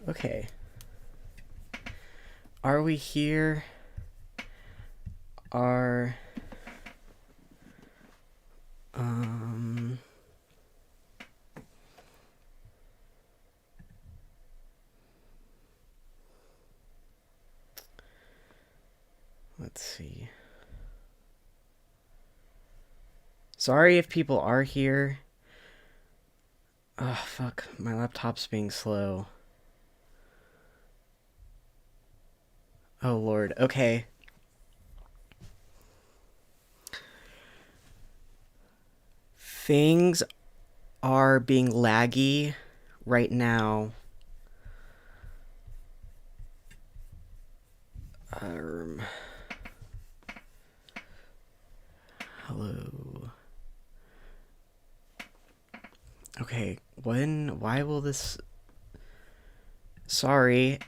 Okay. Are we here? Are... Let's see. Sorry if people are here. Oh, fuck. My laptop's being slow. Oh, Lord. Okay. Things are being laggy right now. Hello. Okay, why will this... Sorry.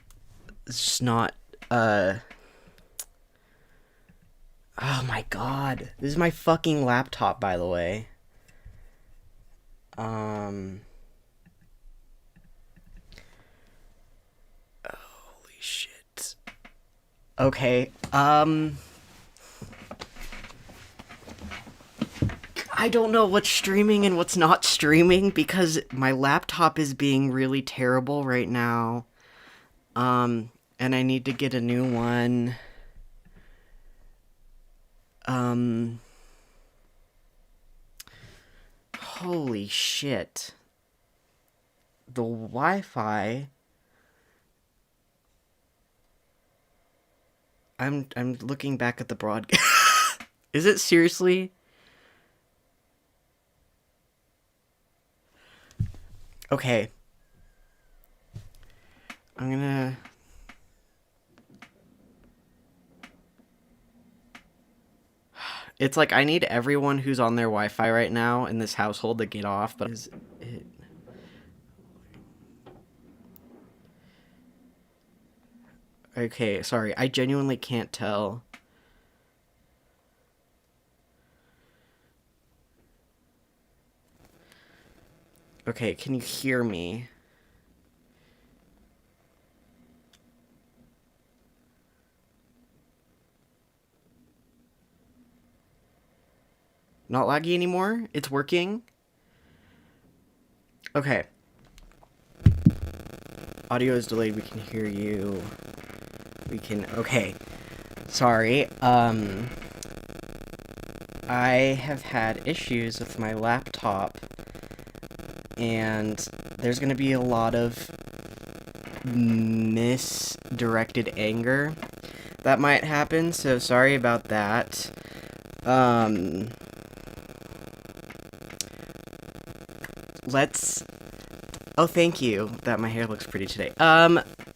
It's just not, Oh my god. This is my fucking laptop, by the way. Holy shit. Okay, I don't know what's streaming and what's not streaming because my laptop is being really terrible right now. And I need to get a new one. Holy shit. The Wi-Fi... I'm looking back at the broadcast. Is it seriously? Okay. I'm gonna... It's like I need everyone who's on their Wi-Fi right now in this household to get off, but is it... Okay, sorry. I genuinely can't tell. Okay, can you hear me? Not laggy anymore? It's working? Okay. Audio is delayed. We can hear you. We can... Okay. Sorry. I have had issues with my laptop, and there's gonna be a lot of misdirected anger that might happen, so sorry about that. Let's... Oh, thank you that my hair looks pretty today.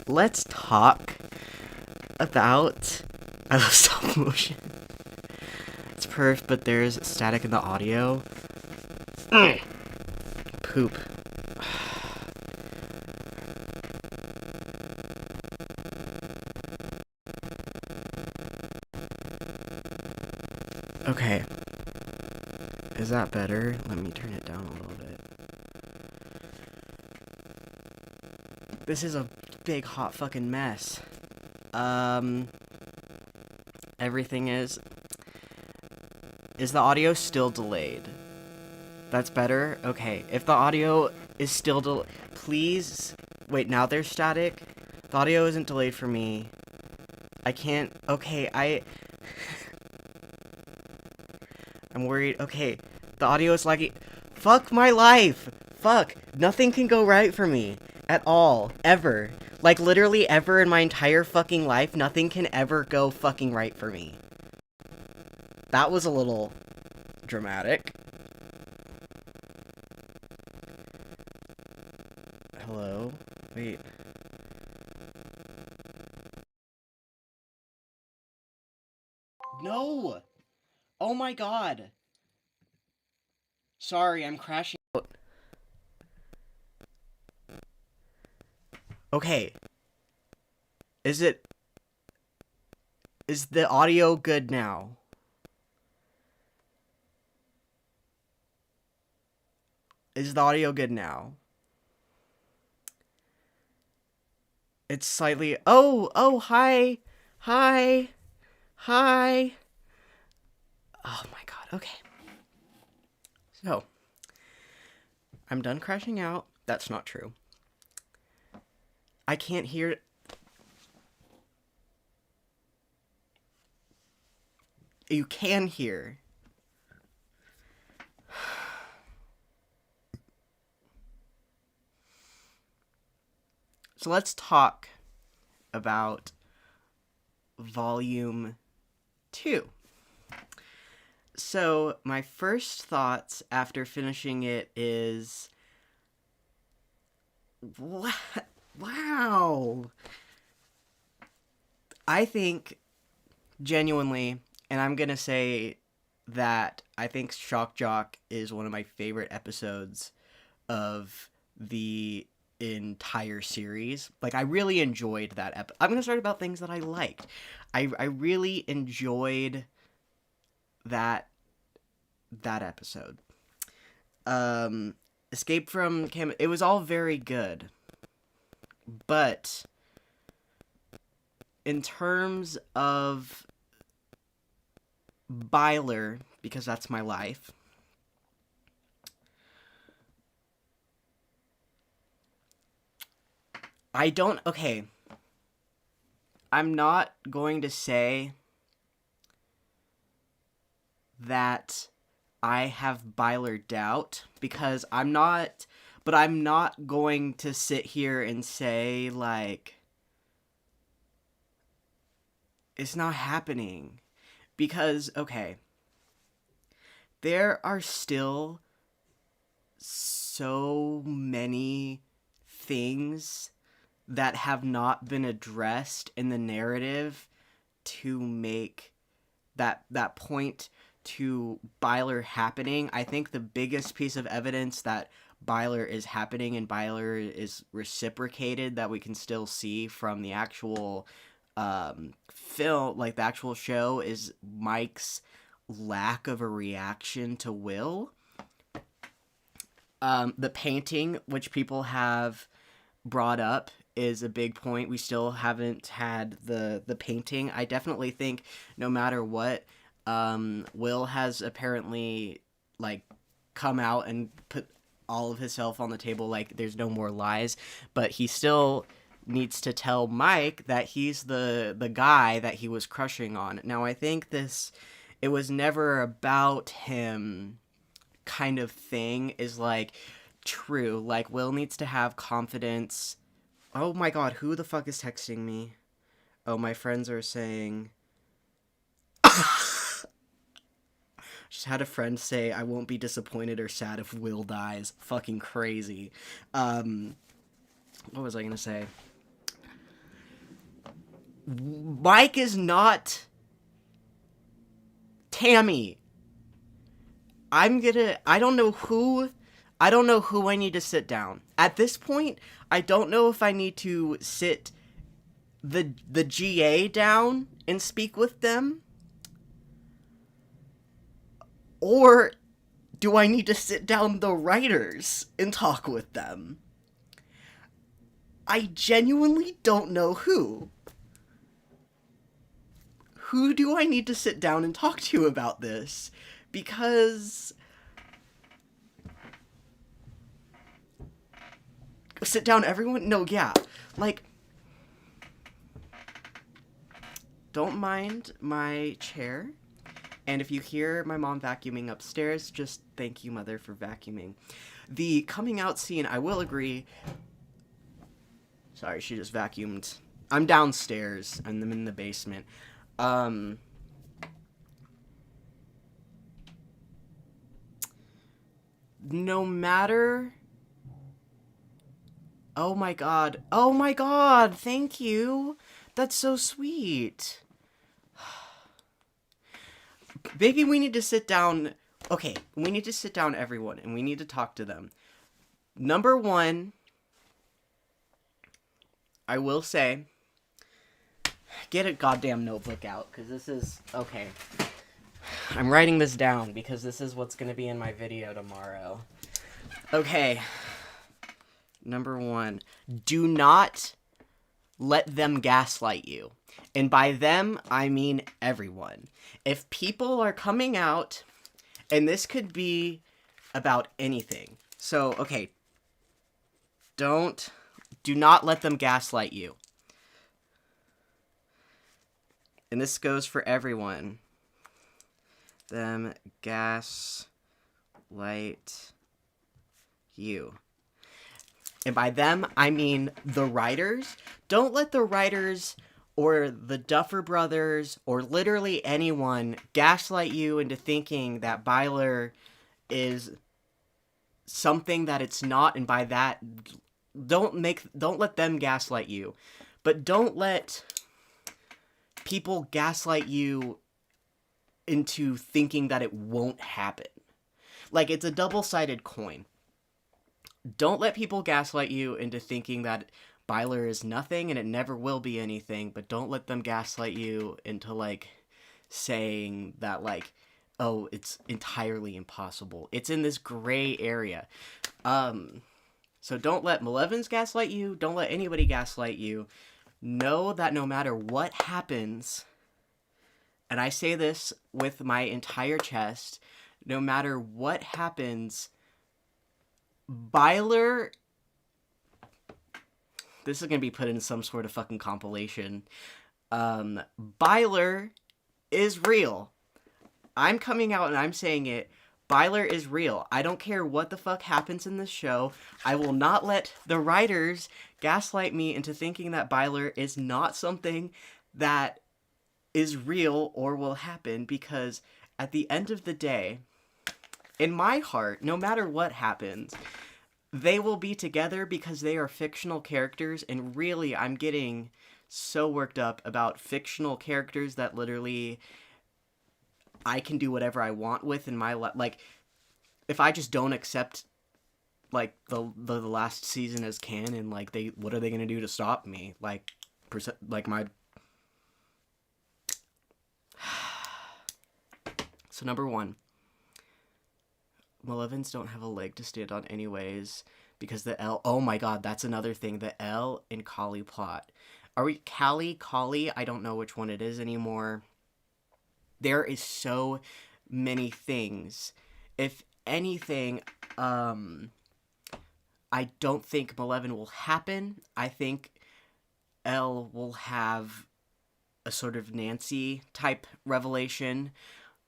Let's talk about... I love stop motion. It's perf, but there's static in the audio. Poop. Okay. Is that better? Let me turn it down a little bit. This is a big hot fucking mess. Everything is... Is the audio still delayed? That's better? Okay. If the audio is still delayed... Please... Wait, now there's static? The audio isn't delayed for me. I can't... Okay, I'm worried. Okay. The audio is laggy. Fuck my life! Fuck! Nothing can go right for me. At all. Ever. Like, literally ever in my entire fucking life, nothing can ever go fucking right for me. That was a little dramatic. Hello? Wait. No! Oh my god! Sorry, I'm crashing out. Okay. Is the audio good now? Is the audio good now? It's slightly... Oh, hi. Hi. Hi. Oh my god, okay. So, I'm done crashing out. That's not true. I can't hear... You can hear. So let's talk about Volume 2. So, my first thoughts after finishing it is... Wow! I think, genuinely, and I'm gonna say that I think Shock Jock is one of my favorite episodes of the entire series. Like, I really enjoyed that episode. I'm gonna start about things that I liked. I really enjoyed that episode. Escape from Cam... It was all very good. But in terms of Byler, because that's my life, I don't... Okay. I'm not going to say that I have Byler doubt, because I'm not... But I'm not going to sit here and say, like, it's not happening. Because, okay, there are still so many things that have not been addressed in the narrative to make that point to Byler happening. I think the biggest piece of evidence that Byler is happening and Byler is reciprocated that we can still see from the actual film, like the actual show, is Mike's lack of a reaction to Will. The painting, which people have brought up, is a big point. We still haven't had the painting. I definitely think no matter what, Will has apparently, like, come out and put all of himself on the table, like, there's no more lies, but he still needs to tell Mike that he's the guy that he was crushing on. Now, I think it was never about him kind of thing is, like, true. Like, Will needs to have confidence. Oh my god, who the fuck is texting me? Oh, my friends are saying... Just had a friend say, I won't be disappointed or sad if Will dies. Fucking crazy. What was I gonna say? Mike is not Tammy. I don't know who I need to sit down. At this point, I don't know if I need to sit the GA down and speak with them, or do I need to sit down the writers and talk with them? I genuinely don't know who. Who do I need to sit down and talk to about this? Because... Sit down everyone? No, yeah. Like... Don't mind my chair. And if you hear my mom vacuuming upstairs, just thank you, Mother, for vacuuming. The coming out scene, I will agree... Sorry, she just vacuumed. I'm downstairs, and I'm in the basement. No matter... Oh my god. Oh my god, thank you. That's so sweet. Maybe we need to sit down... Okay, we need to sit down, everyone, and we need to talk to them. Number one, I will say, get a goddamn notebook out, because this is... Okay. I'm writing this down, because this is what's going to be in my video tomorrow. Okay. Number one, do not let them gaslight you. And by them, I mean everyone. If people are coming out, and this could be about anything. So, okay, do not let them gaslight you. And this goes for everyone. Them gaslight you. And by them, I mean the writers. Don't let the writers or the Duffer Brothers or literally anyone gaslight you into thinking that Byler is something that it's not, and by that, don't let them gaslight you. But don't let people gaslight you into thinking that it won't happen. Like, it's a double-sided coin. Don't let people gaslight you into thinking that Byler is nothing and it never will be anything, but don't let them gaslight you into, like, saying that, like, oh, it's entirely impossible. It's in this gray area. So don't let Malevins gaslight you. Don't let anybody gaslight you. Know that no matter what happens, and I say this with my entire chest, no matter what happens, Byler... This is going to be put in some sort of fucking compilation. Byler is real. I'm coming out and I'm saying it. Byler is real. I don't care what the fuck happens in this show. I will not let the writers gaslight me into thinking that Byler is not something that is real or will happen, because at the end of the day, in my heart, no matter what happens, they will be together because they are fictional characters, and really, I'm getting so worked up about fictional characters that literally I can do whatever I want with in my life. Like, if I just don't accept, like, the last season as canon, like, what are they gonna do to stop me? Like, my... So, number one, Malevins don't have a leg to stand on anyways, because the L... Oh my god, that's another thing. The L in Kali plot. Are we... Kali? I don't know which one it is anymore. There is so many things. If anything, I don't think Malevin will happen. I think Elle will have a sort of Nancy-type revelation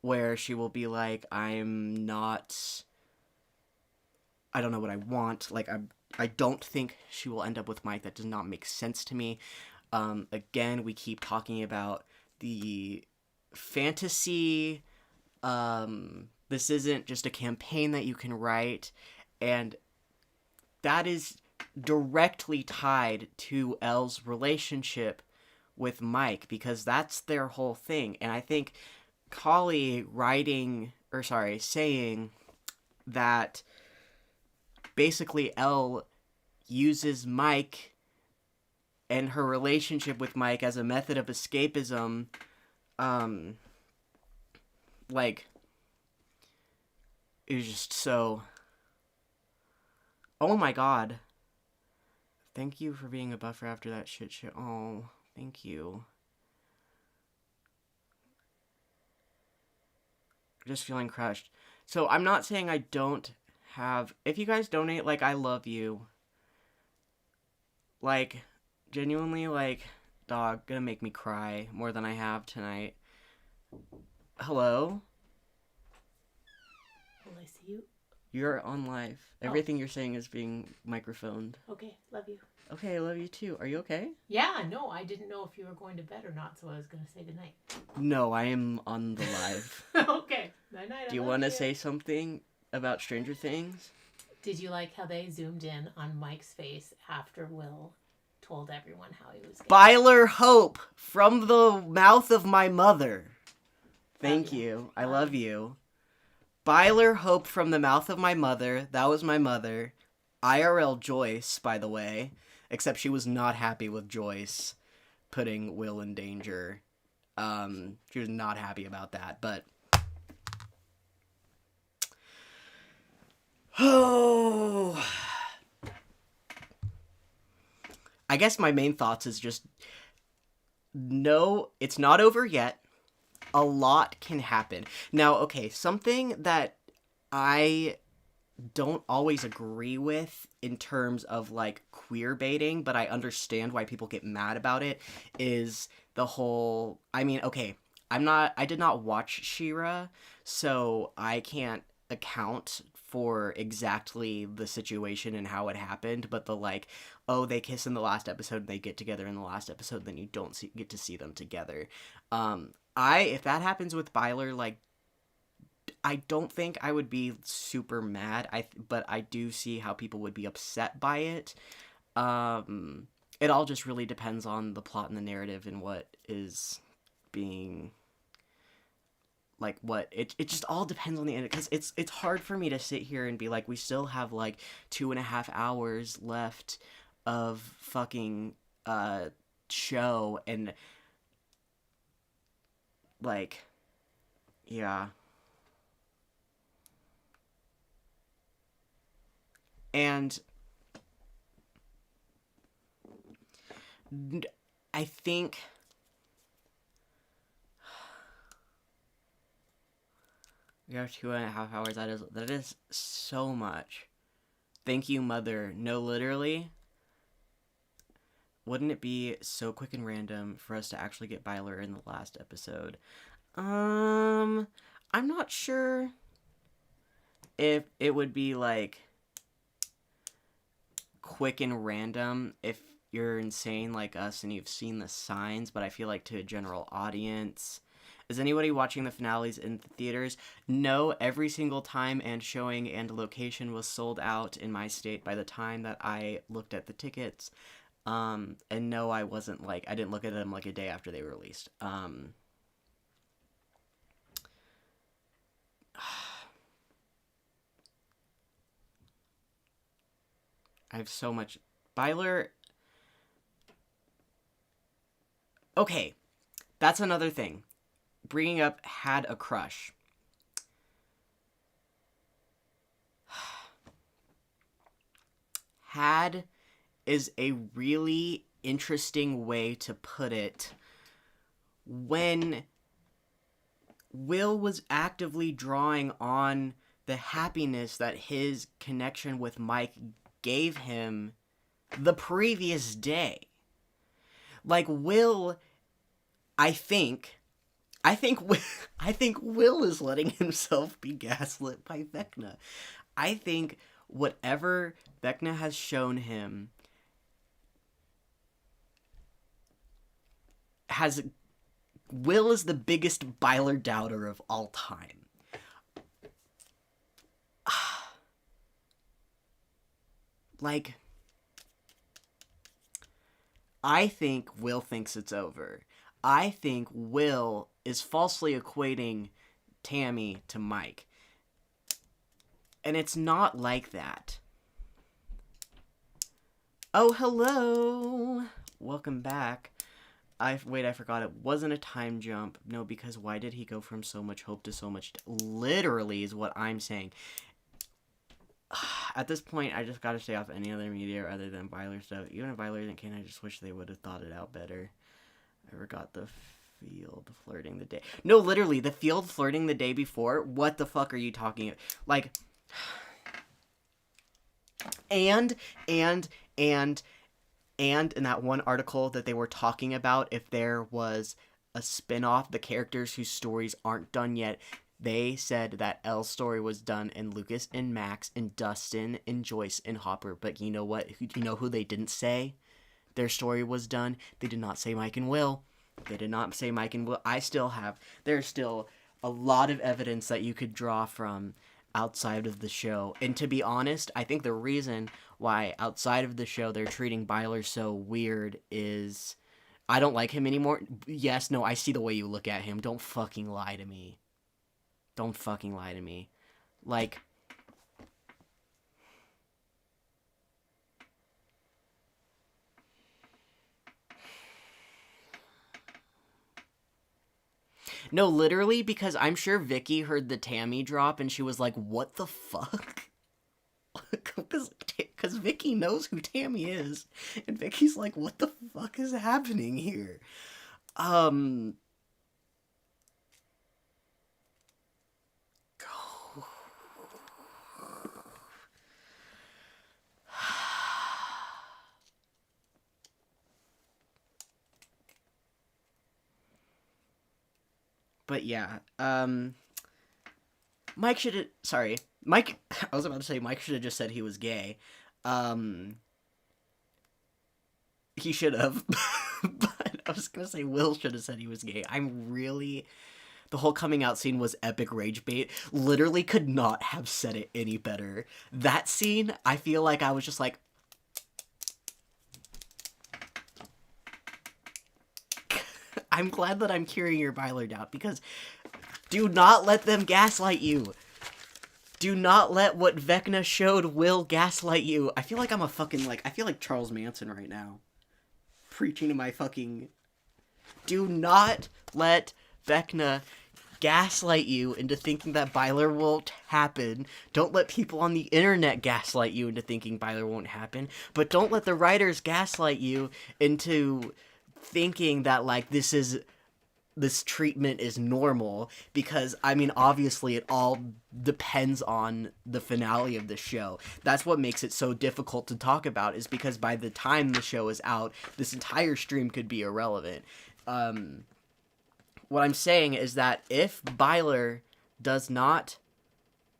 where she will be like, I don't know what I want. Like, I don't think she will end up with Mike. That does not make sense to me. Again, we keep talking about the fantasy. This isn't just a campaign that you can write, and that is directly tied to Elle's relationship with Mike, because that's their whole thing. And I think Kali saying that basically Elle uses Mike and her relationship with Mike as a method of escapism, like, it was just so... Oh my god. Thank you for being a buffer after that shit show. Oh, thank you. Just feeling crushed. So, I'm not saying I don't have... If you guys donate, like, I love you. Like, genuinely, like, dog, gonna make me cry more than I have tonight. Hello? Will I see you? You're on live. Everything you're saying is being microphoned. Okay, love you. Okay, I love you too. Are you okay? Yeah, no, I didn't know if you were going to bed or not, so I was going to say goodnight. No, I am on the live. Okay, night-night. Do you want to say something about Stranger Things? Did you like how they zoomed in on Mike's face after Will told everyone how he was getting... Byler Hope, from the mouth of my mother. Thank you. I love you. Byler Hope from the mouth of my mother. That was my mother. IRL Joyce, by the way. Except she was not happy with Joyce putting Will in danger. She was not happy about that, but... Oh... I guess my main thoughts is just, no, it's not over yet. A lot can happen. Now, okay, something that I don't always agree with in terms of like queer baiting, but I understand why people get mad about it, is the whole, I mean, okay, I did not watch She-Ra, so I can't account for exactly the situation and how it happened, but the like, oh, they kiss in the last episode, they get together in the last episode, then you don't get to see them together. If that happens with byler, like, I don't think I would be super mad. But I do see how people would be upset by it. It all just really depends on the plot and the narrative and what is being, like, what it just all depends on the end, because it's hard for me to sit here and be like, we still have like 2.5 hours left of fucking show, and like, yeah. And I think we have 2.5 hours. That is so much. Thank you, Mother. No, literally. Wouldn't it be so quick and random for us to actually get byler in the last episode? I'm not sure if it would be like quick and random if you're insane like us and you've seen the signs, but I feel like to a general audience. Is anybody watching the finales in the theaters? No, every single time and showing and location was sold out in my state by the time that I looked at the tickets. And no, I wasn't like, I didn't look at them like a day after they were released. I have so much. byler. Okay, that's another thing. Bringing up had a crush. Had is a really interesting way to put it when Will was actively drawing on the happiness that his connection with Mike gave him the previous day. Like, Will, I think Will is letting himself be gaslit by Vecna. I think whatever Vecna has shown him Will is the biggest byler doubter of all time. Like, I think Will thinks it's over. I think Will is falsely equating Tammy to Mike. And it's not like that. Oh, hello! Welcome back. I forgot, it wasn't a time jump. No, because why did he go from so much hope to so much... Literally is what I'm saying. At this point, I just gotta stay off any other media other than byler stuff. Even if byler isn't canon, I just wish they would have thought it out better. I forgot the field flirting the day. No, literally, the field flirting the day before? What the fuck are you talking about? Like... And in that one article that they were talking about, if there was a spin-off, the characters whose stories aren't done yet, they said that Elle's story was done, and Lucas and Max and Dustin and Joyce and Hopper. But you know what? You know who they didn't say their story was done? They did not say Mike and Will. They did not say Mike and Will. There's still a lot of evidence that you could draw from outside of the show. And to be honest, I think the reason why outside of the show they're treating byler so weird is I don't like him anymore. Yes, no, I see the way you look at him. Don't fucking lie to me. Don't fucking lie to me. Like, no, literally, because I'm sure Vicky heard the Tammy drop and she was like, what the fuck? Because Vicky knows who Tammy is, and Vicky's like, what the fuck is happening here? But yeah, Mike should have. Sorry, Mike. I was about to say Mike should have just said he was gay. He should have. But I was gonna say Will should have said he was gay. I'm really. The whole coming out scene was epic rage bait. Literally could not have said it any better. That scene, I feel like I was just like. I'm glad that I'm curing your byler doubt, because do not let them gaslight you. Do not let what Vecna showed Will gaslight you. I feel like I'm a fucking, I feel like Charles Manson right now. Preaching to my fucking... Do not let Vecna gaslight you into thinking that byler won't happen. Don't let people on the internet gaslight you into thinking byler won't happen. But don't let the writers gaslight you into thinking that, this treatment is normal, because, I mean, obviously it all depends on the finale of the show. That's what makes it so difficult to talk about, is because by the time the show is out, this entire stream could be irrelevant. What I'm saying is that if byler does not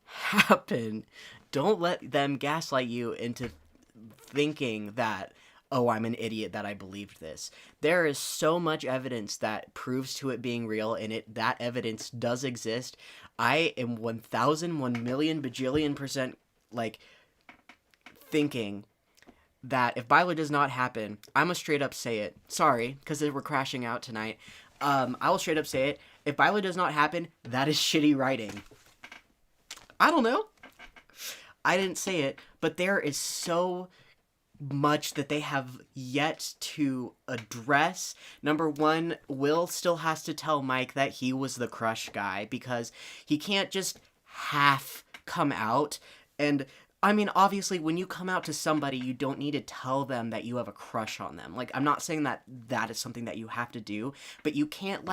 happen, don't let them gaslight you into thinking that, oh, I'm an idiot that I believed this. There is so much evidence that proves to it being real, and that evidence does exist. I am 1,000, 1,000,000 bajillion percent, thinking that if byler does not happen, I'm gonna straight up say it. Sorry, because we're crashing out tonight. I will straight up say it. If byler does not happen, that is shitty writing. I don't know. I didn't say it, but there is so much that they have yet to address. Number one, Will still has to tell Mike that he was the crush guy, because he can't just half come out. And I mean, obviously, when you come out to somebody, you don't need to tell them that you have a crush on them. I'm not saying that that is something that you have to do, but you can't,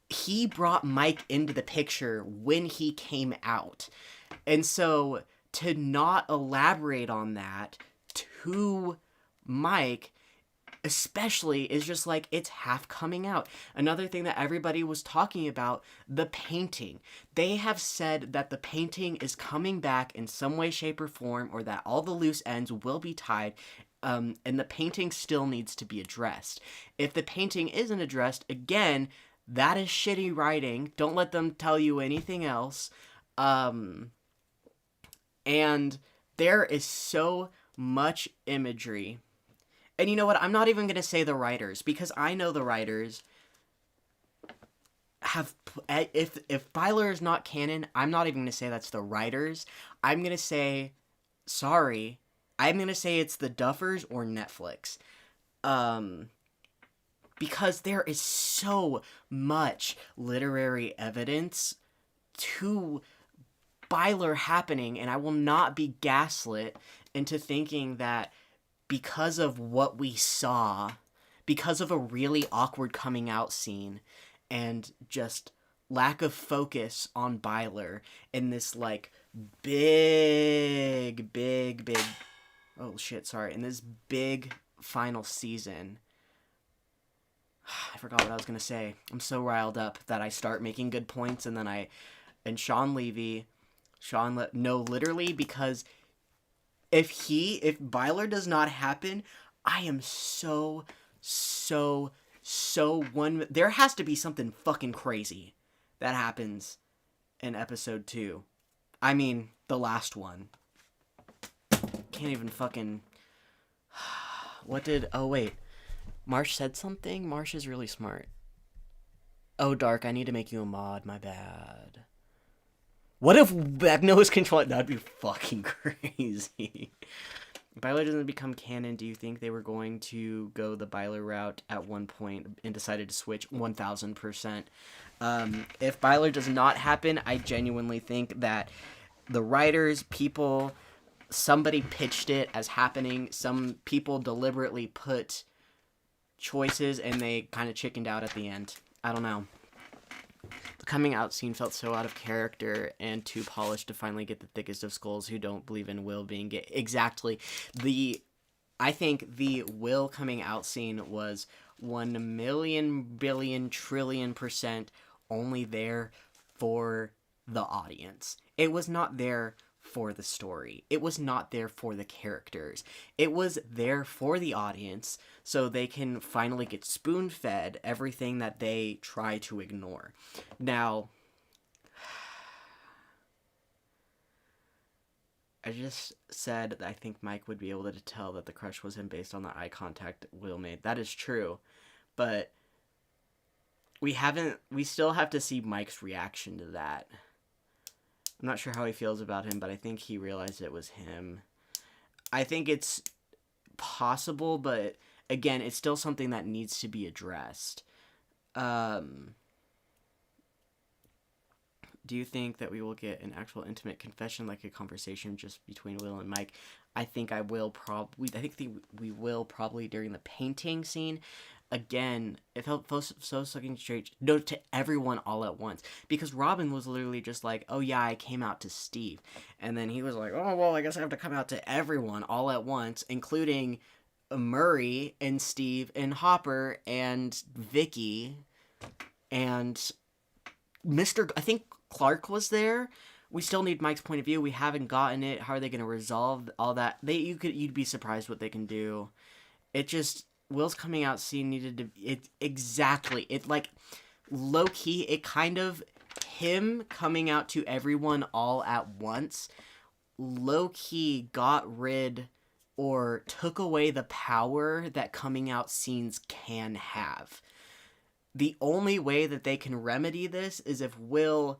he brought Mike into the picture when he came out. And so, to not elaborate on that to Mike, especially, is just it's half coming out. Another thing that everybody was talking about, the painting. They have said that the painting is coming back in some way, shape, or form, or that all the loose ends will be tied, and the painting still needs to be addressed. If the painting isn't addressed, again, that is shitty writing. Don't let them tell you anything else. And there is so much imagery. And you know what? I'm not even going to say the writers, because I know the writers have... If byler is not canon, I'm not even going to say that's the writers. I'm going to say... Sorry. I'm going to say it's the Duffers or Netflix. Because there is so much literary evidence to byler happening, and I will not be gaslit into thinking that because of what we saw, because of a really awkward coming out scene, and just lack of focus on byler in this, big, oh shit, sorry, in this big final season. I forgot what I was gonna say. I'm so riled up that I start making good points, and then Sean Levy, no, literally, because if byler does not happen, I am so there has to be something fucking crazy that happens in episode 2. I mean, the last one. Can't even fucking... Oh, wait. Marsh said something? Marsh is really smart. Oh, Dark, I need to make you a mod. My bad. What if Vecna was controlling... That'd be fucking crazy. byler doesn't become canon. Do you think they were going to go the byler route at one point and decided to switch? 1000%. If byler does not happen, I genuinely think that the writers, people somebody pitched it as happening. Some people deliberately put choices and they kind of chickened out at the end. I don't know. The coming out scene felt so out of character and too polished to finally get the thickest of skulls who don't believe in Will being gay. Exactly. I think the Will coming out scene was 1,000,000,000,000,000,000,000,000% only there for the audience. It was not there for the story. It was not there for the characters. It was there for the audience so they can finally get spoon-fed everything that they try to ignore. Now, I just said that I think Mike would be able to tell that the crush was him based on the eye contact Will made. That is true, but we still have to see Mike's reaction to that. I'm not sure how he feels about him, but I think he realized it was him. I think it's possible, but again, it's still something that needs to be addressed. Do you think that we will get an actual intimate confession, like a conversation just between Will and Mike? I think we will probably during the painting scene. Again, it felt so fucking strange. No, to everyone all at once. Because Robin was literally just like, oh yeah, I came out to Steve. And then he was like, oh, well, I guess I have to come out to everyone all at once, including Murray and Steve and Hopper and Vicky and I think Clark was there. We still need Mike's point of view. We haven't gotten it. How are they going to resolve all that? You'd be surprised what they can do. It just... Will's coming out scene needed to... like, low-key, it kind of... Him coming out to everyone all at once, low-key got rid or took away the power that coming out scenes can have. The only way that they can remedy this is if Will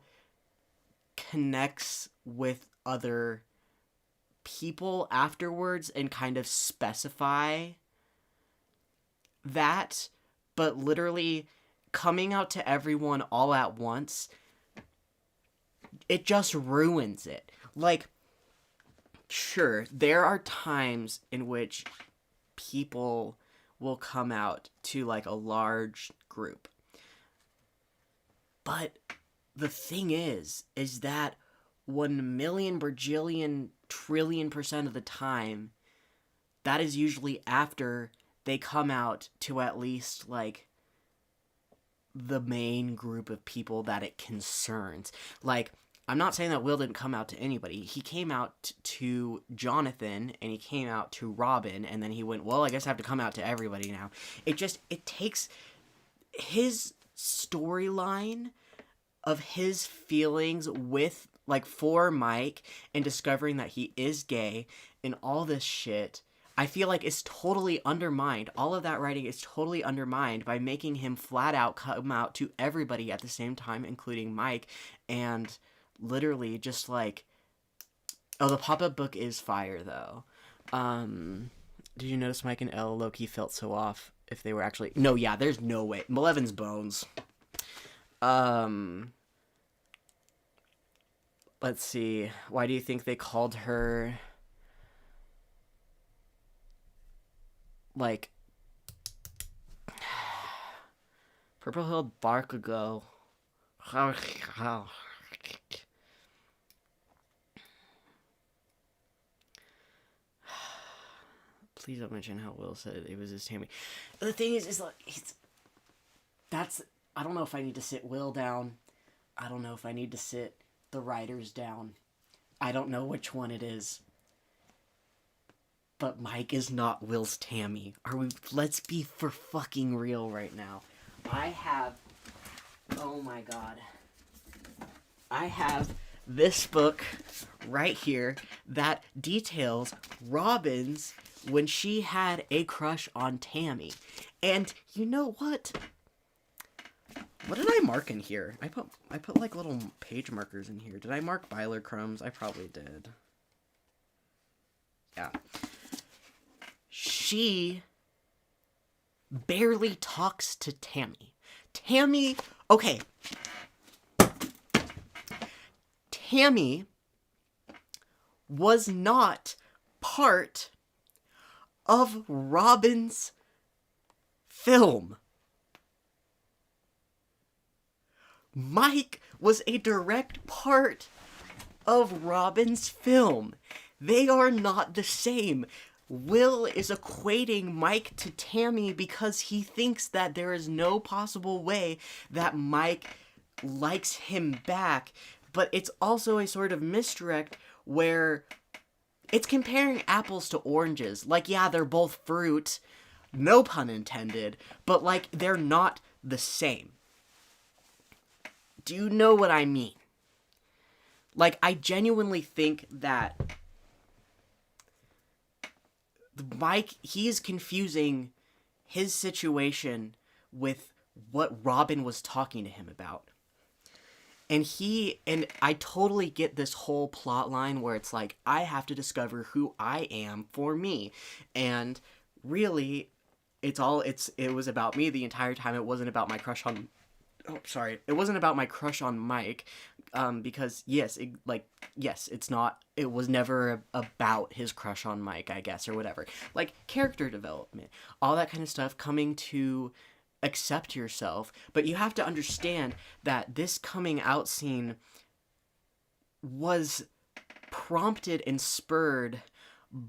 connects with other people afterwards and kind of specify that, but literally coming out to everyone all at once, it just ruins it. Like, sure, there are times in which people will come out to, like, a large group. But the thing is that 1,000,000,000,000,000,000,000,000,000% of the time, that is usually after they come out to at least, like, the main group of people that it concerns. Like, I'm not saying that Will didn't come out to anybody. He came out to Jonathan, and he came out to Robin, and then he went, well, I guess I have to come out to everybody now. It takes his storyline of his feelings with, like, for Mike, and discovering that he is gay, and all this shit, I feel like it's totally undermined. All of that writing is totally undermined by making him flat out come out to everybody at the same time, including Mike, and literally just like... Oh, the pop-up book is fire, though. Did you notice Mike and Elle low-key felt so off if they were actually... No, yeah, there's no way. Malevin's bones. Let's see. Why do you think they called her... like... Purple-Hilled Barkago. Please don't mention how Will said it was his Tammy. The thing is like, I don't know if I need to sit Will down. I don't know if I need to sit the writers down. I don't know which one it is. But Mike is not Will's Tammy. Let's be for fucking real right now. Oh my god. I have this book right here that details Robin's when she had a crush on Tammy. And you know what? What did I mark in here? I put like little page markers in here. Did I mark byler crumbs? I probably did. Yeah. She barely talks to Tammy. Okay. Tammy was not part of Robin's film. Mike was a direct part of Robin's film. They are not the same. Will is equating Mike to Tammy because he thinks that there is no possible way that Mike likes him back, but it's also a sort of misdirect where it's comparing apples to oranges. Like, yeah, they're both fruit, no pun intended, but, like, they're not the same. Do you know what I mean? Like, I genuinely think that Mike, he is confusing his situation with what Robin was talking to him about. And I totally get this whole plot line where it's like, I have to discover who I am for me. And really, it was about me the entire time. It wasn't about my crush on, it wasn't about my crush on Mike. Because it was never about his crush on Mike, I guess, or whatever. Like, character development, all that kind of stuff, coming to accept yourself. But you have to understand that this coming out scene was prompted and spurred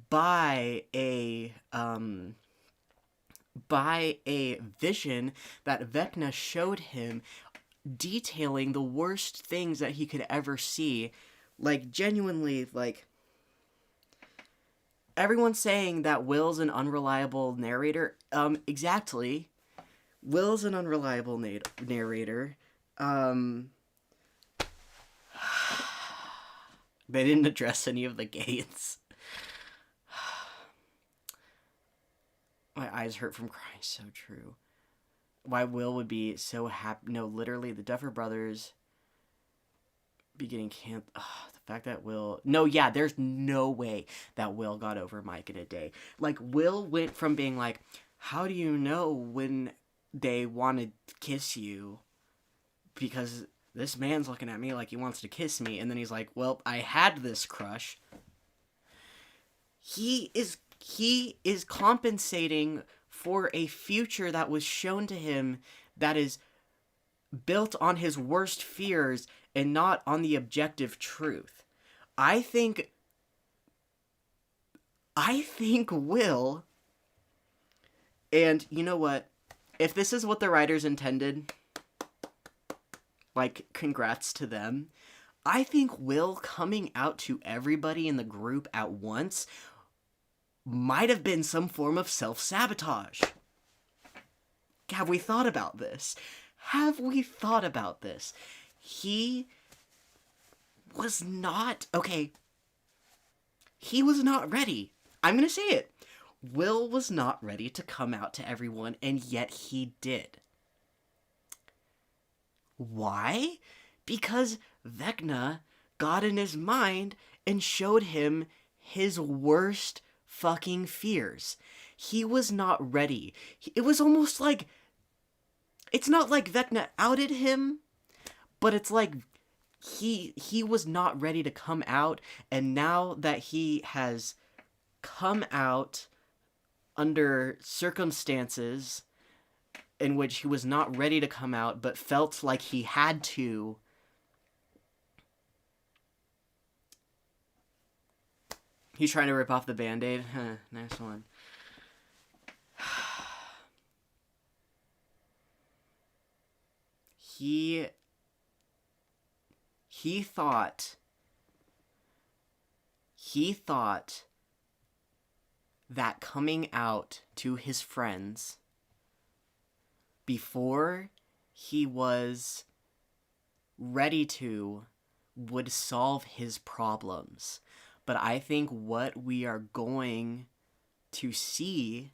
by a vision that Vecna showed him, detailing the worst things that he could ever see. Like, genuinely, like, everyone's saying that Will's an unreliable narrator. Exactly. Will's an unreliable narrator. They didn't address any of the gays. My eyes hurt from crying. So true. Why Will would be so happy. No, literally, the Duffer Brothers be getting camp. The fact that Will. No, yeah, there's no way that Will got over Mike in a day. Like, Will went from being like, how do you know when they want to kiss you? Because this man's looking at me like he wants to kiss me. And then he's like, well, I had this crush. He is compensating for a future that was shown to him that is built on his worst fears and not on the objective truth. I think Will, and you know what? If this is what the writers intended, like, congrats to them. I think Will coming out to everybody in the group at once might have been some form of self-sabotage. Have we thought about this? He was not... Okay. He was not ready. I'm gonna say it. Will was not ready to come out to everyone, and yet he did. Why? Because Vecna got in his mind and showed him his worst fucking fears. He was not ready. It was almost like... It's not like Vecna outed him, but it's like he was not ready to come out, and now that he has come out under circumstances in which he was not ready to come out, but felt like he had to, he's trying to rip off the Band-Aid. Nice one. He thought that coming out to his friends before he was ready to would solve his problems. But I think what we are going to see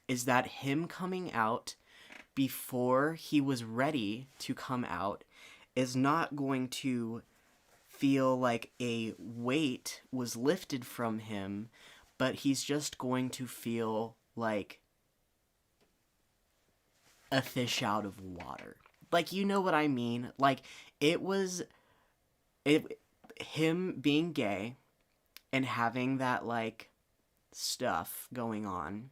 is that him coming out before he was ready to come out is not going to feel like a weight was lifted from him, but he's just going to feel like a fish out of water. Like, you know what I mean? Like, him being gay and having that, like, stuff going on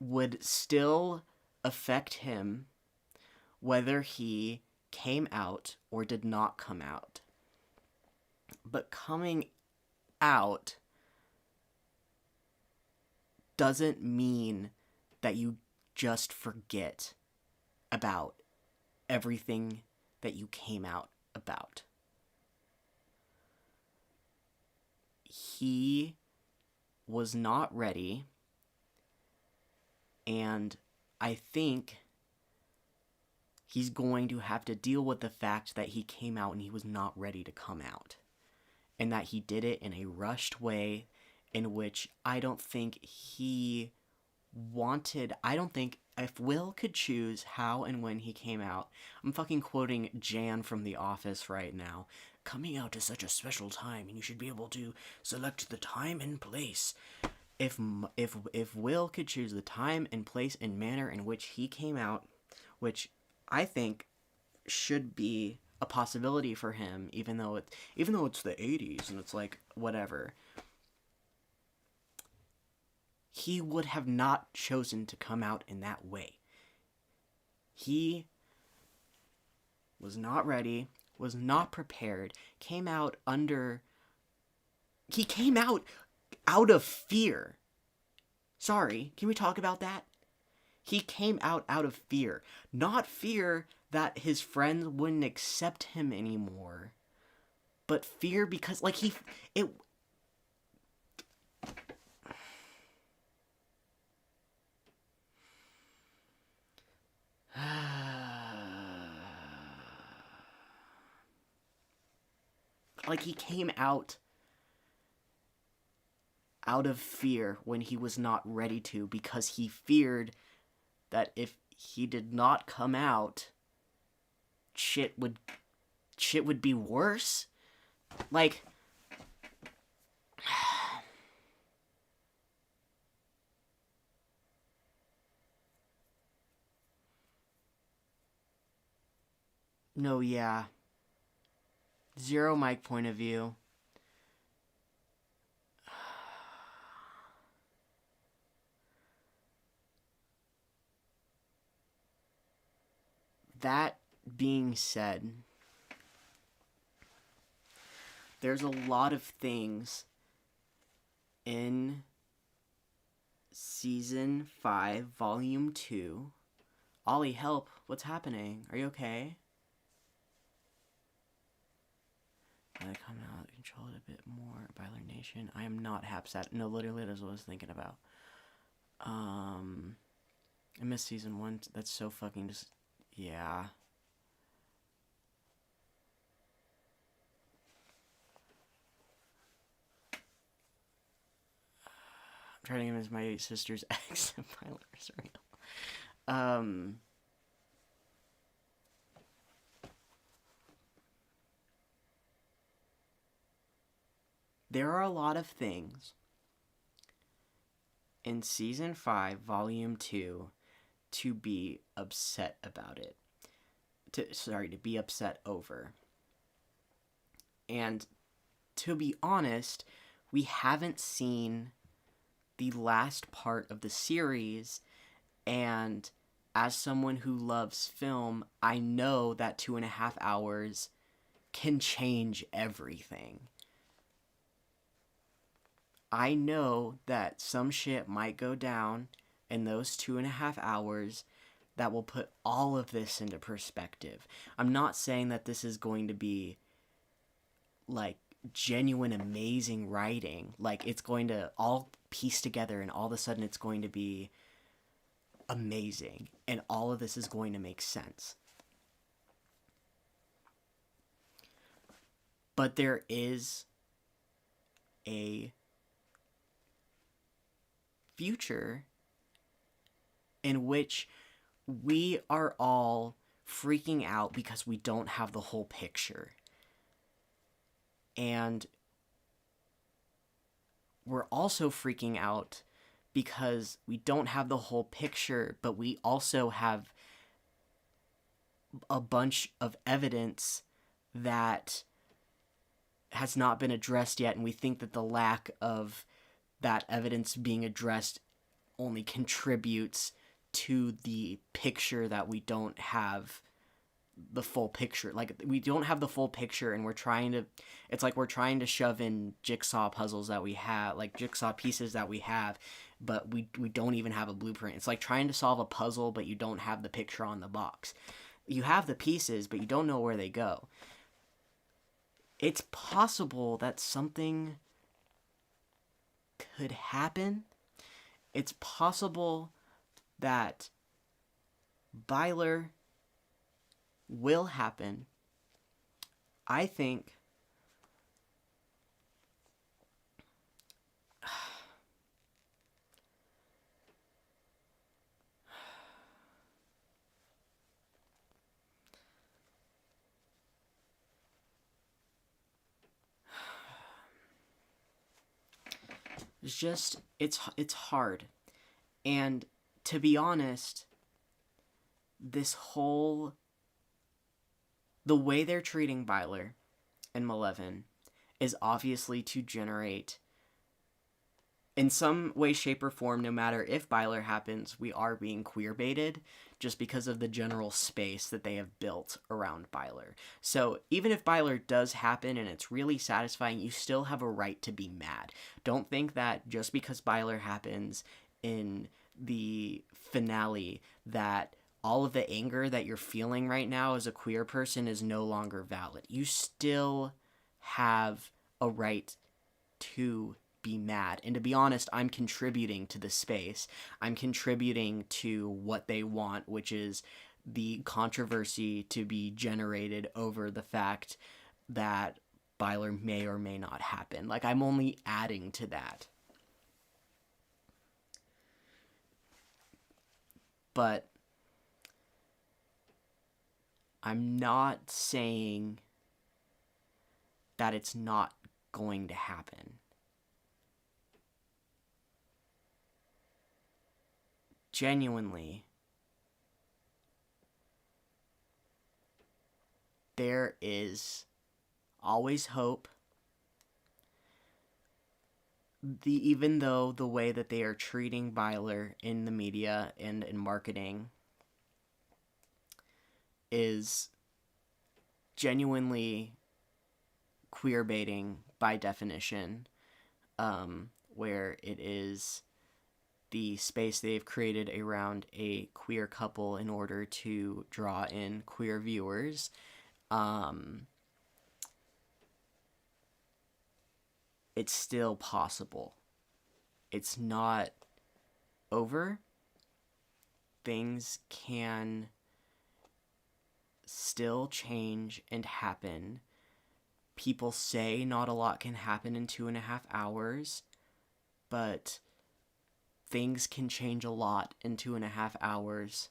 would still affect him whether he came out or did not come out. But coming out doesn't mean that you just forget about everything that you came out about. He was not ready, and I think he's going to have to deal with the fact that he came out and he was not ready to come out. And that he did it in a rushed way in which I don't think he wanted. I don't think if Will could choose how and when he came out, I'm fucking quoting Jan from The Office right now. Coming out is such a special time and you should be able to select the time and place. If Will could choose the time and place and manner in which he came out, which I think should be a possibility for him, even though it's the 80s and it's like whatever, he would have not chosen to come out in that way. He was not ready, was not prepared, came out out of fear. Sorry, can we talk about that? He came out of fear. Not fear that his friends wouldn't accept him anymore, but fear because, like, like, he came out of fear when he was not ready to, because he feared that if he did not come out, shit would be worse. Like, no, yeah. Zero Mike point of view. That being said, there's a lot of things in Season 5, Volume 2. Ollie, help. What's happening? Are you okay? I come out, control it a bit more. Byler Nation. I am not Hapsat. No, literally, that's what I was thinking about. I missed Season 1. That's so fucking just... Yeah. I'm trying to give him as my sister's ex and byler is real. There are a lot of things in Season 5, Volume 2 to be upset about it. To be upset over. And to be honest, we haven't seen the last part of the series, and as someone who loves film, I know that 2.5 hours can change everything. I know that some shit might go down in those 2.5 hours that will put all of this into perspective. I'm not saying that this is going to be, like, genuine amazing writing. Like, it's going to all piece together and all of a sudden it's going to be amazing. And all of this is going to make sense. But there is a future in which we are all freaking out because we don't have the whole picture. And we're also freaking out because we don't have the whole picture, but we also have a bunch of evidence that has not been addressed yet, and we think that the lack of that evidence being addressed only contributes to the picture that we don't have the full picture. Like, we don't have the full picture, and it's like we're trying to shove in jigsaw puzzles that we have, like jigsaw pieces that we have, but we don't even have a blueprint. It's like trying to solve a puzzle, but you don't have the picture on the box. You have the pieces, but you don't know where they go. It's possible that something could happen. It's possible that Byler will happen. I think it's hard. And to be honest, the way they're treating Byler and Maleven is obviously to generate, in some way, shape, or form, no matter if Byler happens, we are being queer baited just because of the general space that they have built around Byler. So even if Byler does happen and it's really satisfying, you still have a right to be mad. Don't think that just because Byler happens in the finale that all of the anger that you're feeling right now as a queer person is no longer valid. You still have a right to be mad. And to be honest, I'm contributing to the space. I'm contributing to what they want, which is the controversy to be generated over the fact that Byler may or may not happen. Like, I'm only adding to that. But I'm not saying that it's not going to happen. Genuinely, there is always hope. Even though the way that they are treating Byler in the media and in marketing is genuinely queer baiting by definition, where it is the space they've created around a queer couple in order to draw in queer viewers. It's still possible. It's not over. Things can still change and happen. People say not a lot can happen in 2.5 hours, but things can change a lot in 2.5 hours.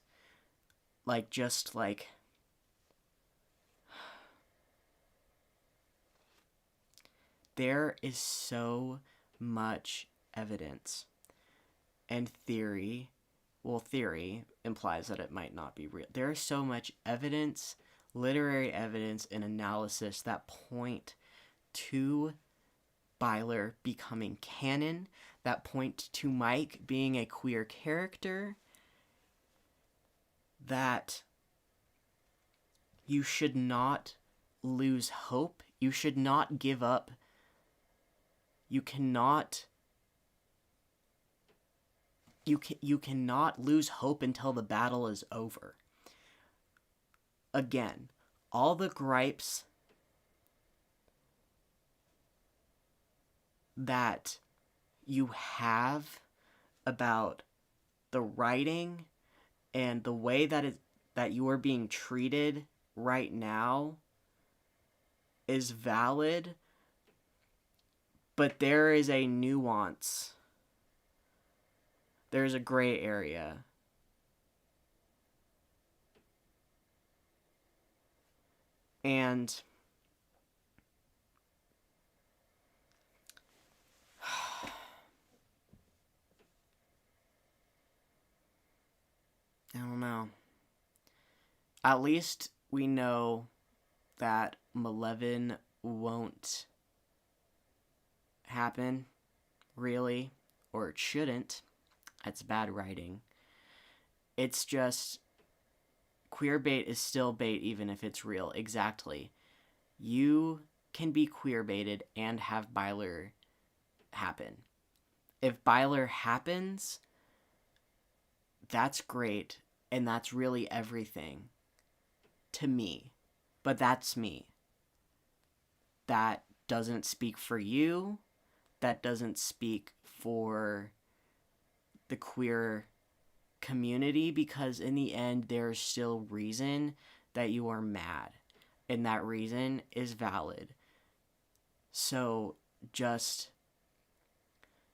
There is so much evidence and theory. Well, theory implies that it might not be real. There is so much evidence, literary evidence, and analysis that point to Byler becoming canon, that point to Mike being a queer character, that you should not lose hope. You should not give up. You cannot lose hope until the battle is over. Again, all the gripes that you have about the writing and the way that you are being treated right now is valid, but there is a nuance. There's a gray area. And I don't know. At least we know that Maleven won't happen, really, or it shouldn't. That's bad writing. It's just, queer bait is still bait even if it's real. Exactly. You can be queer baited and have byler happen. If byler happens, that's great, and that's really everything to me. But that's me. That doesn't speak for you. That doesn't speak for the queer community, because in the end, there's still reason that you are mad, and that reason is valid. So just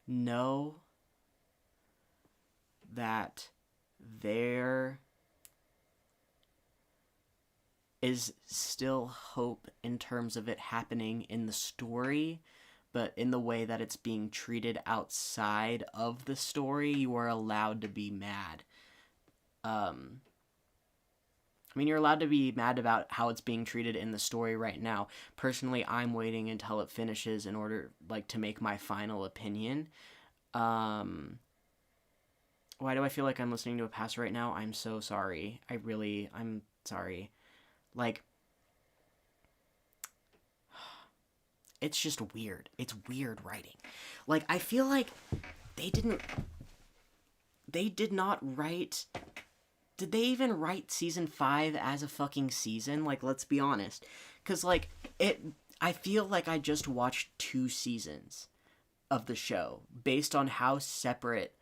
know that there is still hope in terms of it happening in the story, but in the way that it's being treated outside of the story, you are allowed to be mad. I mean, you're allowed to be mad about how it's being treated in the story right now. Personally, I'm waiting until it finishes in order, like, to make my final opinion. Why do I feel like I'm listening to a pastor right now? I'm so sorry. I'm sorry. Like, it's just weird. It's weird writing. Like, I feel like they did not write... Did they even write season 5 as a fucking season? Like, let's be honest. Because, like, I feel like I just watched 2 seasons of the show based on how separate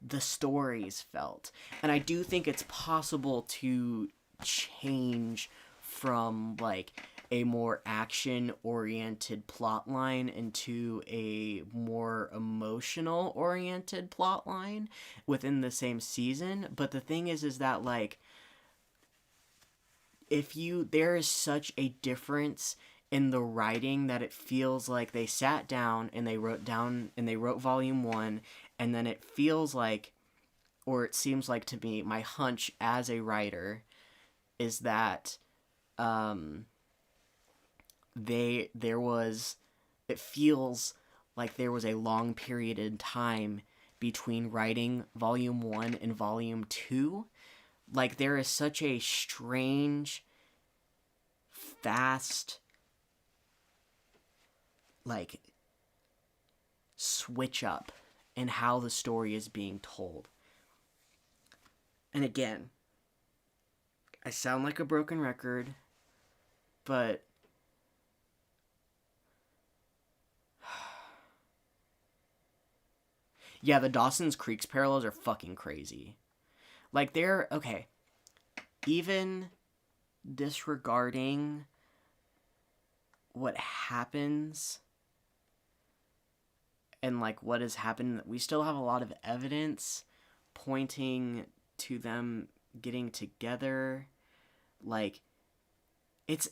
the stories felt. And I do think it's possible to change from, like, a more action-oriented plotline into a more emotional-oriented plotline within the same season. But the thing is that, like, there is such a difference in the writing that it feels like they sat down and they wrote volume 1, and then it feels like, or it seems like to me, my hunch as a writer is that it feels like there was a long period in time between writing volume 1 and volume 2. Like, there is such a strange, fast, like, switch up in how the story is being told. And again, I sound like a broken record, but yeah, the Dawson's Creek's parallels are fucking crazy. Like, they're, okay, even disregarding what happens and, like, what has happened, we still have a lot of evidence pointing to them getting together. Like, it's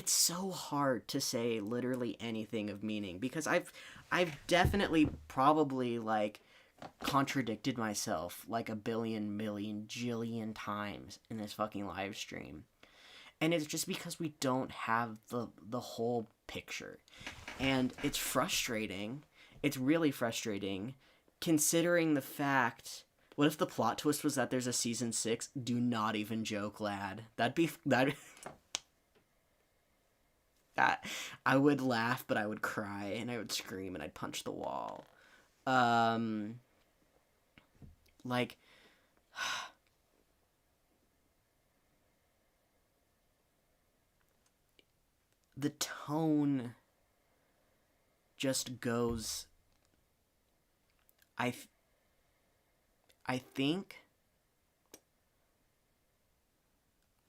so hard to say literally anything of meaning, because I've definitely probably, like, contradicted myself like a billion, million, jillion times in this fucking live stream. And it's just because we don't have the whole picture. And it's frustrating. It's really frustrating, considering the fact... What if the plot twist was that there's a season 6? Do not even joke, lad. That I would laugh, but I would cry, and I would scream, and I'd punch the wall. Like... the tone just goes... I think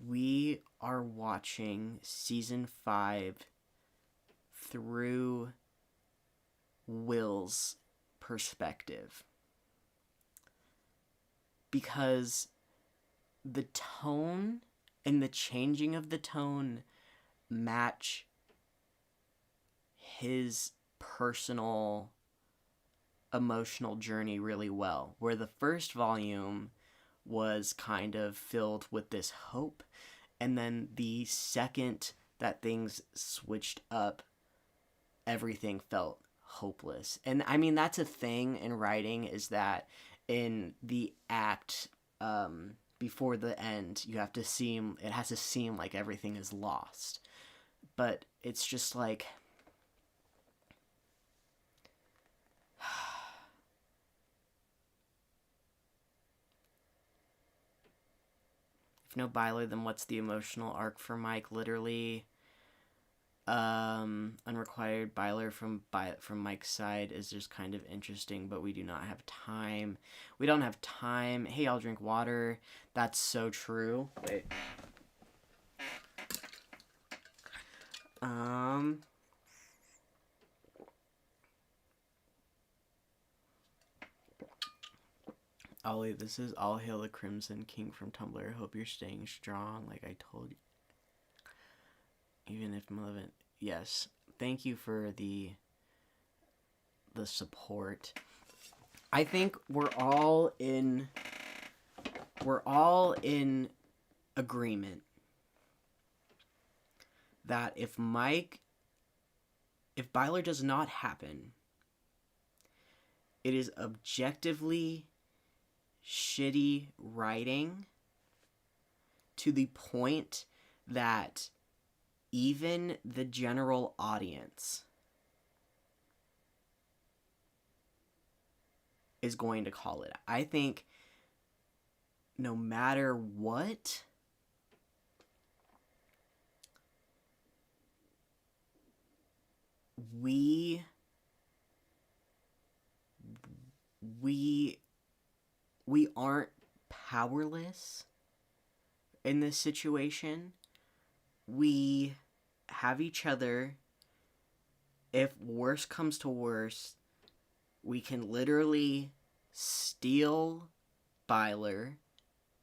we are watching season 5 through Will's perspective. Because the tone and the changing of the tone match his personal emotional journey really well, where the first volume was kind of filled with this hope, and then the second that things switched up, everything felt hopeless. And I mean, that's a thing in writing, is that in the act, before the end, it has to seem like everything is lost. But it's just like, if no byler, then what's the emotional arc for Mike? Literally, unrequired byler from Mike's side is just kind of interesting, but we do not have time. We don't have time. Hey, I'll drink water. That's so true. Wait. Ollie, this is All Hail the Crimson King from Tumblr. Hope you're staying strong, like I told you. Even if Malevolent... Yes. Thank you for the support. I think we're all in agreement that if byler does not happen, it is objectively shitty writing to the point that even the general audience is going to call it. I think no matter what, we aren't powerless in this situation. We have each other. If worse comes to worse, we can literally steal byler,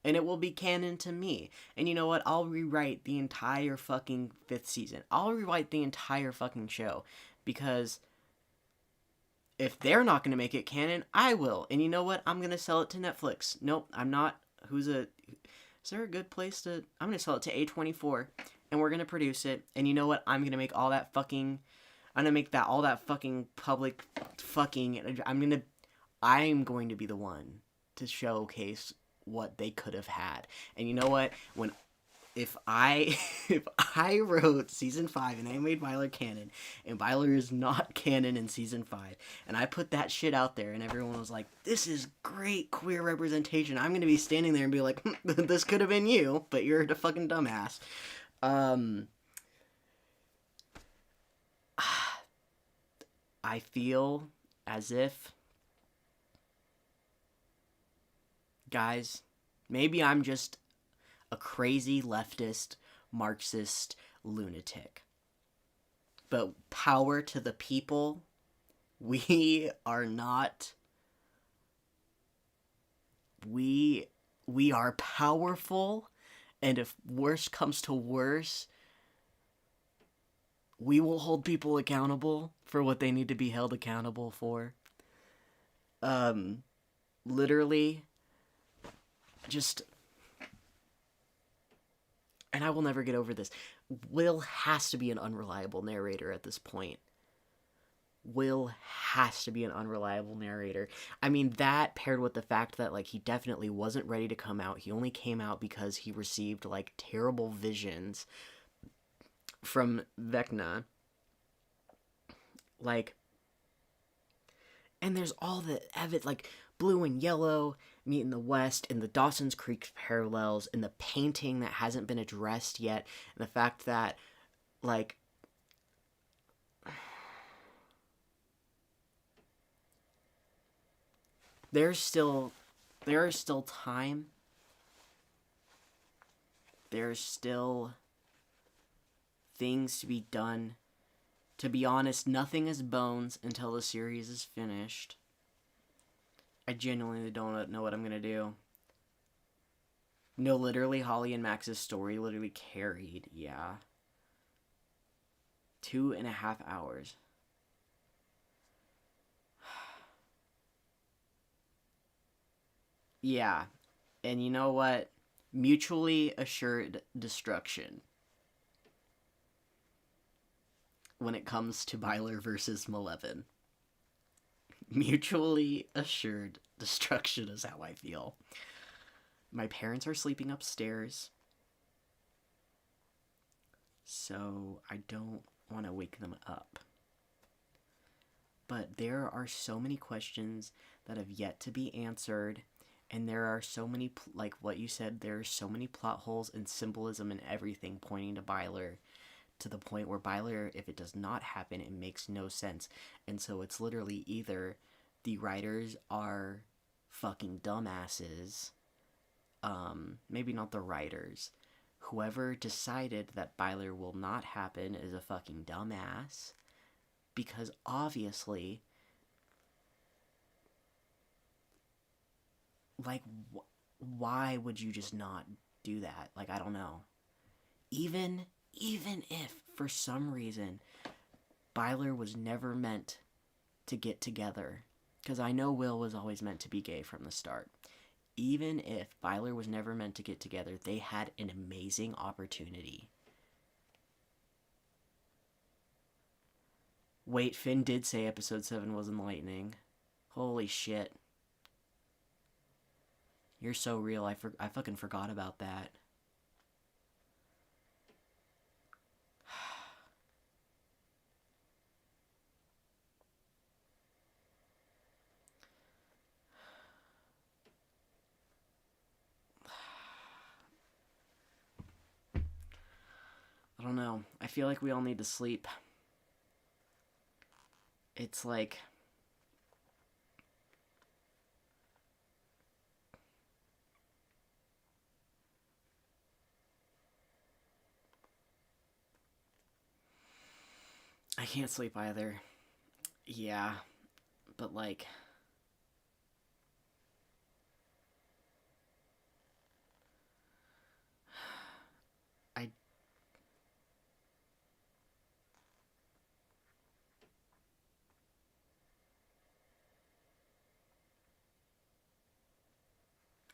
and it will be canon to me. And you know what? I'll rewrite the entire fucking 5th season. I'll rewrite the entire fucking show, because if they're not going to make it canon, I will. And you know what? I'm going to sell it to Netflix. Nope, I'm not. Is there a good place to... I'm going to sell it to A24, and we're going to produce it. And you know what? I'm going to make all that fucking... I'm going to make all that fucking public fucking... I'm going to be the one to showcase what they could have had. And you know what? If I wrote season 5 and I made byler canon, and byler is not canon in season 5, and I put that shit out there, and everyone was like, this is great queer representation, I'm gonna be standing there and be like, this could have been you, but you're a fucking dumbass. I feel as if, guys, maybe I'm just a crazy leftist, Marxist lunatic. But power to the people, we are not... We are powerful, and if worse comes to worse, we will hold people accountable for what they need to be held accountable for. Literally, just... And I will never get over this. Will has to be an unreliable narrator at this point. Will has to be an unreliable narrator. I mean, that paired with the fact that, like, he definitely wasn't ready to come out. He only came out because he received, like, terrible visions from Vecna. Like, and there's all the evidence, like, Blue and Yellow meet in the West, and the Dawson's Creek parallels, and the painting that hasn't been addressed yet, and the fact that, like, there is still time. There's still things to be done. To be honest, nothing is bones until the series is finished. I genuinely don't know what I'm gonna do. No, literally, Holly and Max's story literally carried, yeah. 2.5 hours. Yeah, and you know what? Mutually assured destruction when it comes to byler versus Malevolent. Mutually assured destruction is how I feel. My parents are sleeping upstairs, so I don't want to wake them up. But there are so many questions that have yet to be answered, and there are so many, like what you said, there are so many plot holes and symbolism and everything pointing to byler, to the point where byler, if it does not happen, it makes no sense. And so it's literally either the writers are fucking dumbasses, maybe not the writers. Whoever decided that byler will not happen is a fucking dumbass, because obviously, like, why would you just not do that? Like, I don't know. Even if for some reason byler was never meant to get together, because I know Will was always meant to be gay from the start. Even if byler was never meant to get together, they had an amazing opportunity. Wait, Finn did say episode 7 was enlightening. Holy shit. You're so real. I fucking forgot about that. I don't know. I feel like we all need to sleep. It's like... I can't sleep either. Yeah, but like... I...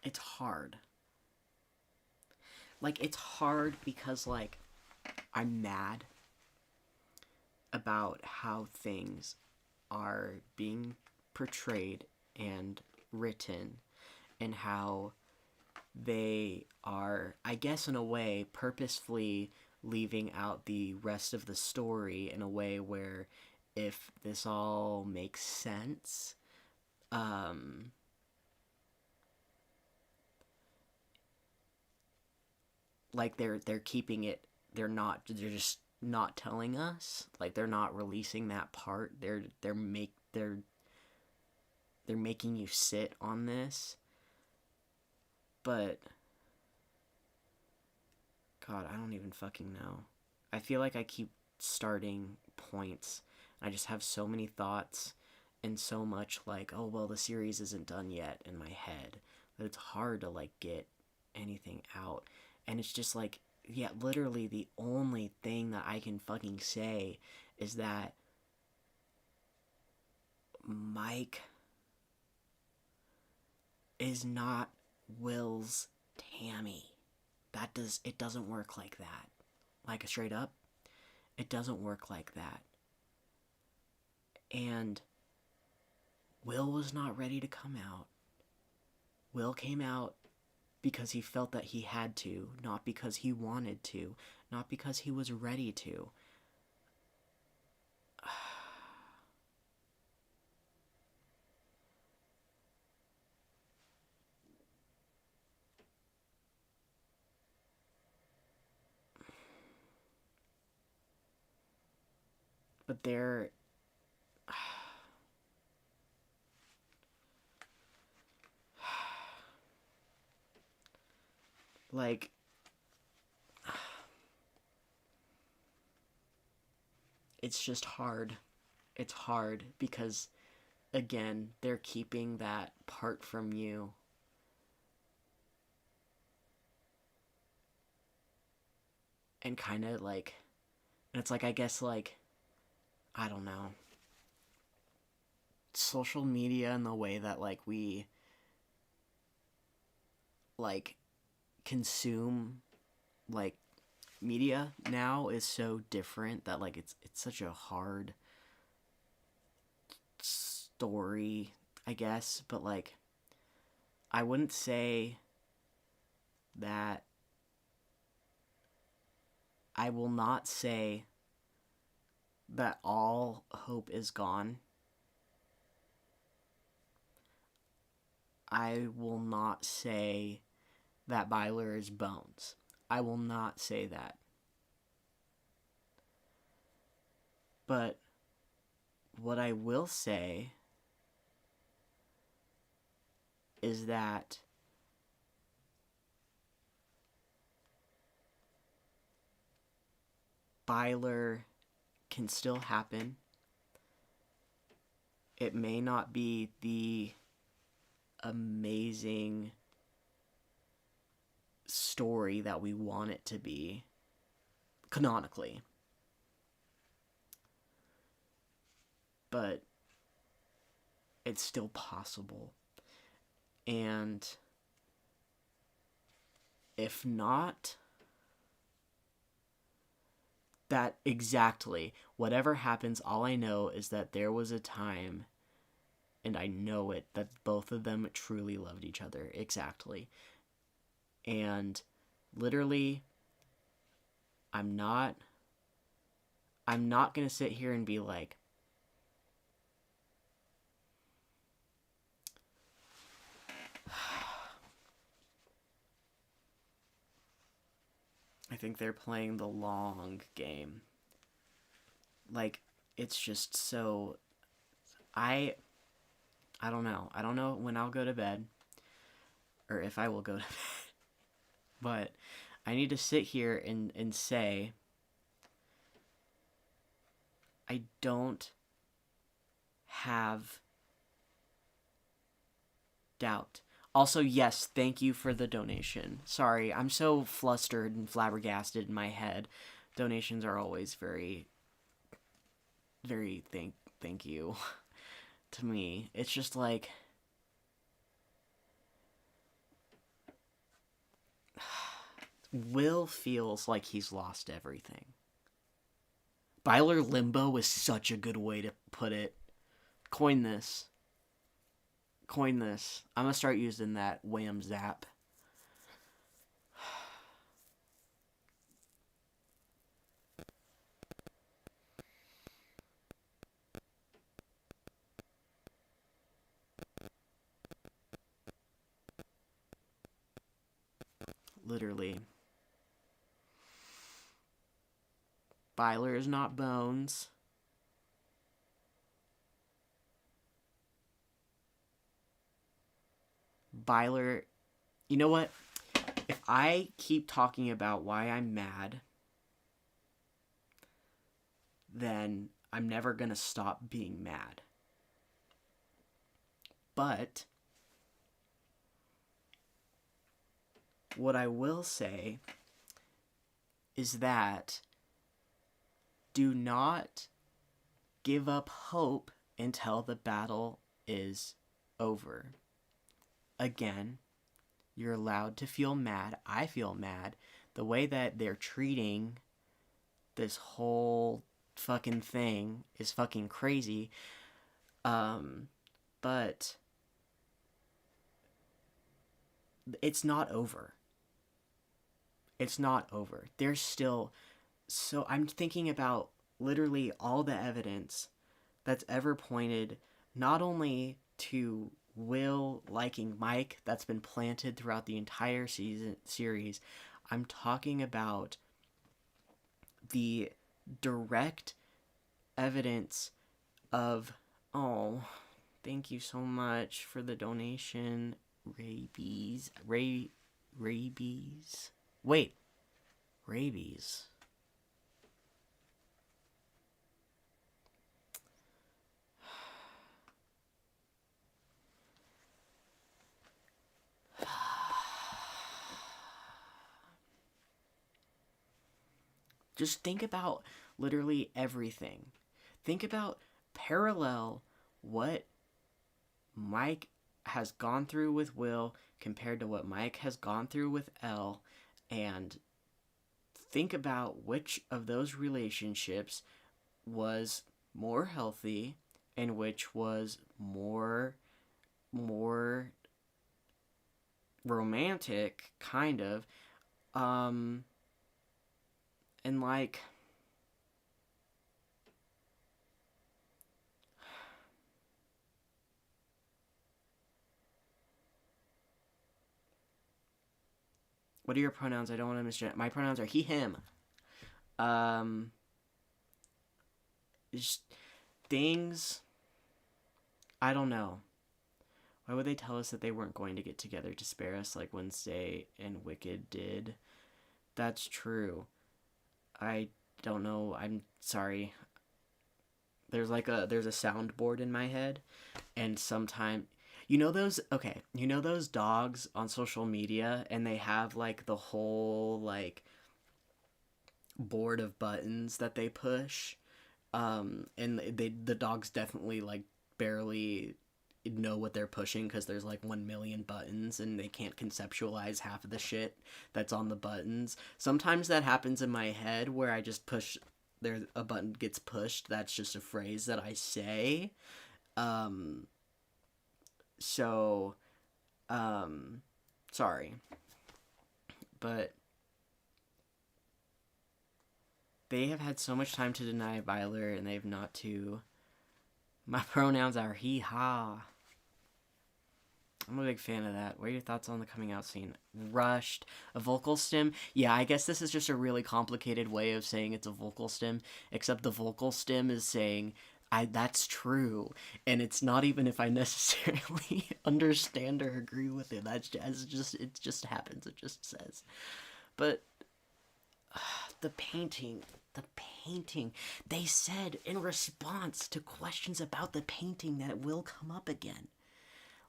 It's hard. Like, it's hard because, like, I'm mad about how things are being portrayed and written, and how they are, I guess in a way, purposefully leaving out the rest of the story in a way where, if this all makes sense, like they're keeping it, they're just not telling us, like they're not releasing that part, they're making you sit on this. But God, I don't even fucking know. I feel like I keep starting points. I just have so many thoughts and so much like, oh well, the series isn't done yet in my head, that it's hard to like get anything out. And it's just like, yeah, literally the only thing that I can fucking say is that Mike is not Will's Tammy. It doesn't work like that. Like, straight up, it doesn't work like that. And Will was not ready to come out. Will came out because he felt that he had to, not because he wanted to, not because he was ready to. But they're... like... it's just hard. It's hard because, again, they're keeping that part from you. And kind of like... and it's like, I guess, like... I don't know. Social media and the way that, like, we... like, consume, like, media now is so different that, like, it's such a hard story, I guess, but like I wouldn't say that I will not say that all hope is gone. I will not say that Byler is bones. I will not say that. But what I will say is that Byler can still happen. It may not be the amazing story that we want it to be canonically, but it's still possible. And if not, that exactly, whatever happens, all I know is that there was a time, and I know it, that both of them truly loved each other. Exactly. And literally, I'm not going to sit here and be like, I think they're playing the long game. Like, it's just so... I don't know. I don't know when I'll go to bed, or if I will go to bed. But I need to sit here and say, I don't have doubt. Also, yes, thank you for the donation. Sorry, I'm so flustered and flabbergasted in my head. Donations are always very, very thank you to me. It's just like... Will feels like he's lost everything. Byler Limbo is such a good way to put it. Coin this. I'm gonna start using that wham zap. Literally. Byler is not bones. Byler... You know what? If I keep talking about why I'm mad, then I'm never gonna stop being mad. But what I will say is that do not give up hope until the battle is over. Again, you're allowed to feel mad. I feel mad. The way that they're treating this whole fucking thing is fucking crazy. But it's not over. It's not over. There's still... So I'm thinking about literally all the evidence that's ever pointed not only to Will liking Mike that's been planted throughout the entire series. I'm talking about the direct evidence of... Oh, thank you so much for the donation. Rabies. Wait. Rabies. Just think about literally everything. Think about parallel what Mike has gone through with Will compared to what Mike has gone through with Elle, and think about which of those relationships was more healthy, and which was more romantic, kind of. And like, what are your pronouns? I don't want to misgender. My pronouns are he, him. Um, just things. I don't know. Why would they tell us that they weren't going to get together to spare us like Wednesday and Wicked did? That's true. I don't know. I'm sorry. There's a soundboard in my head, and sometimes you know those dogs on social media, and they have like the whole like board of buttons that they push, and the dogs definitely like barely know what they're pushing because there's like 1 million buttons and they can't conceptualize half of the shit that's on the buttons. Sometimes that happens in my head where I just push there, a button gets pushed. That's just a phrase that I say. um so Sorry, but they have had so much time to deny byler and they've not to. My pronouns are he, ha. I'm a big fan of that. What are your thoughts on the coming out scene? Rushed. A vocal stim? Yeah, I guess this is just a really complicated way of saying it's a vocal stim, except the vocal stim is saying, that's true. And it's not even if I necessarily understand or agree with it. It just happens. It just says. But the painting. They said in response to questions about the painting that it will come up again.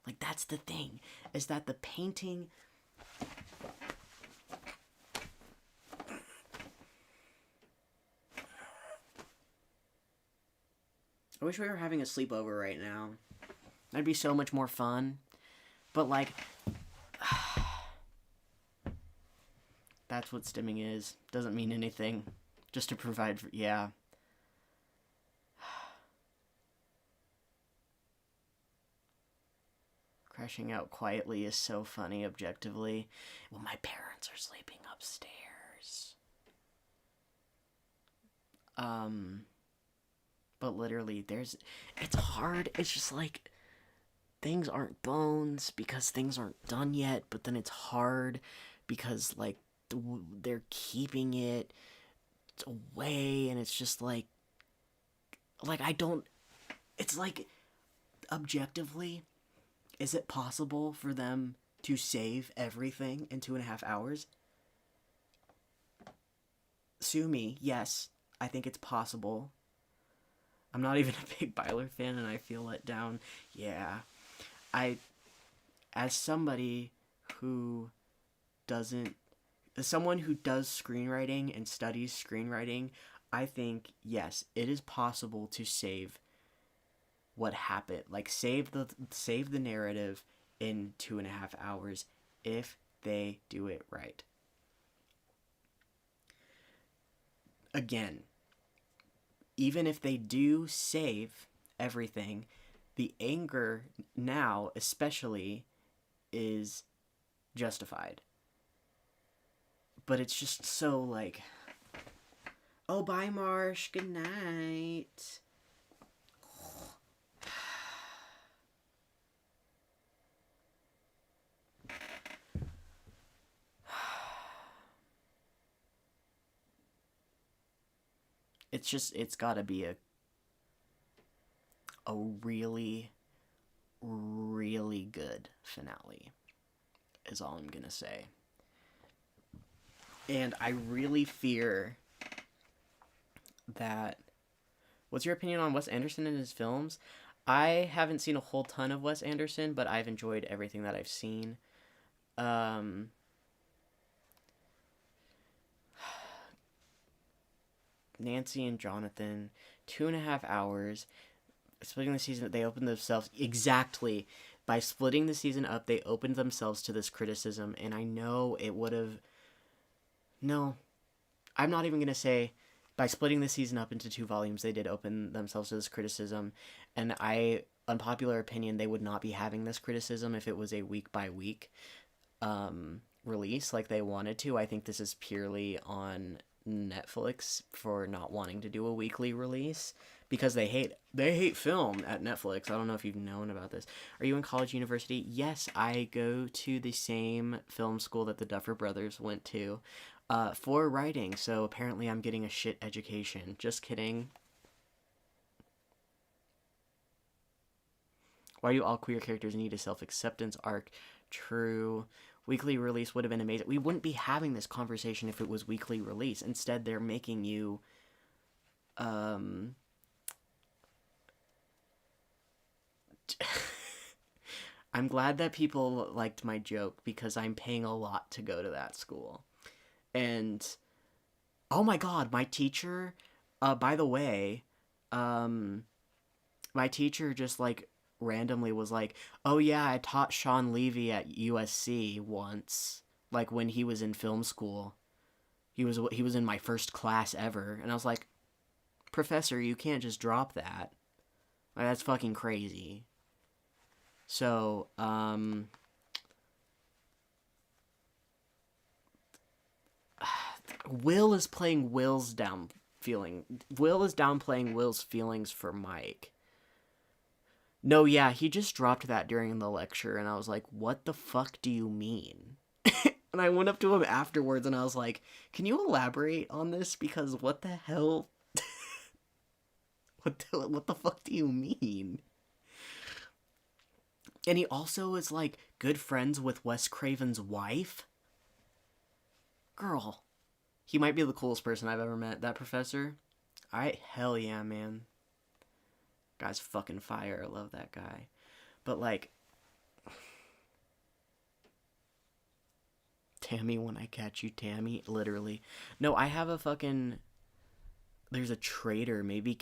Like, that's the thing, is that the painting... I wish we were having a sleepover right now. That'd be so much more fun. But, like... that's what stimming is. Doesn't mean anything. Just to provide for... Yeah. Crashing out quietly is so funny, objectively. Well, my parents are sleeping upstairs. But literally, it's hard. It's just like, things aren't bones because things aren't done yet, but then it's hard because, like, they're keeping it away, and it's just like, I don't, it's like, objectively, is it possible for them to save everything in 2.5 hours? Sue me, yes, I think it's possible. I'm not even a big byler fan and I feel let down. Yeah. As somebody who someone who does screenwriting and studies screenwriting, I think, yes, it is possible to save what happened, like save the narrative in 2.5 hours if they do it right. Again, even if they do save everything, the anger now especially is justified. But it's just so like, oh, bye Marsh, good night. It's gotta be a really, really good finale, is all I'm gonna say. And I really fear that... What's your opinion on Wes Anderson and his films? I haven't seen a whole ton of Wes Anderson, but I've enjoyed everything that I've seen. Nancy and Jonathan, 2.5 hours, splitting the season. They opened themselves exactly by splitting the season up. They opened themselves to this criticism, and I know it would have. No, I'm not even gonna say by splitting the season up into 2 volumes, they did open themselves to this criticism, and unpopular opinion, they would not be having this criticism if it was a week by week release like they wanted to. I think this is purely on Netflix for not wanting to do a weekly release because they hate film at Netflix. I don't know if you've known about this. Are you in college, university? Yes, I go to the same film school that the Duffer Brothers went to for writing, so apparently I'm getting a shit education. Just kidding. Why do all queer characters need a self-acceptance arc? True. Weekly release would have been amazing. We wouldn't be having this conversation if it was weekly release. Instead, they're making you I'm glad that people liked my joke because I'm paying a lot to go to that school. And oh my god, my teacher, by the way, my teacher just like randomly was like, "Oh yeah, I taught Sean Levy at USC once, like when he was in film school. He was in my first class ever." And I was like, "Professor, you can't just drop that. Like, that's fucking crazy." So, Will is playing Will's down feeling. Will is downplaying Will's feelings for Mike. No, yeah, he just dropped that during the lecture, and I was like, what the fuck do you mean? And I went up to him afterwards, and I was like, can you elaborate on this? Because what the hell? What the fuck do you mean? And he also is, like, good friends with Wes Craven's wife? Girl. He might be the coolest person I've ever met, that professor. Alright, hell yeah, man. Guy's fucking fire. I love that guy. But, like, Tammy, when I catch you, Tammy. Literally. No, I have a fucking... There's a traitor. Maybe...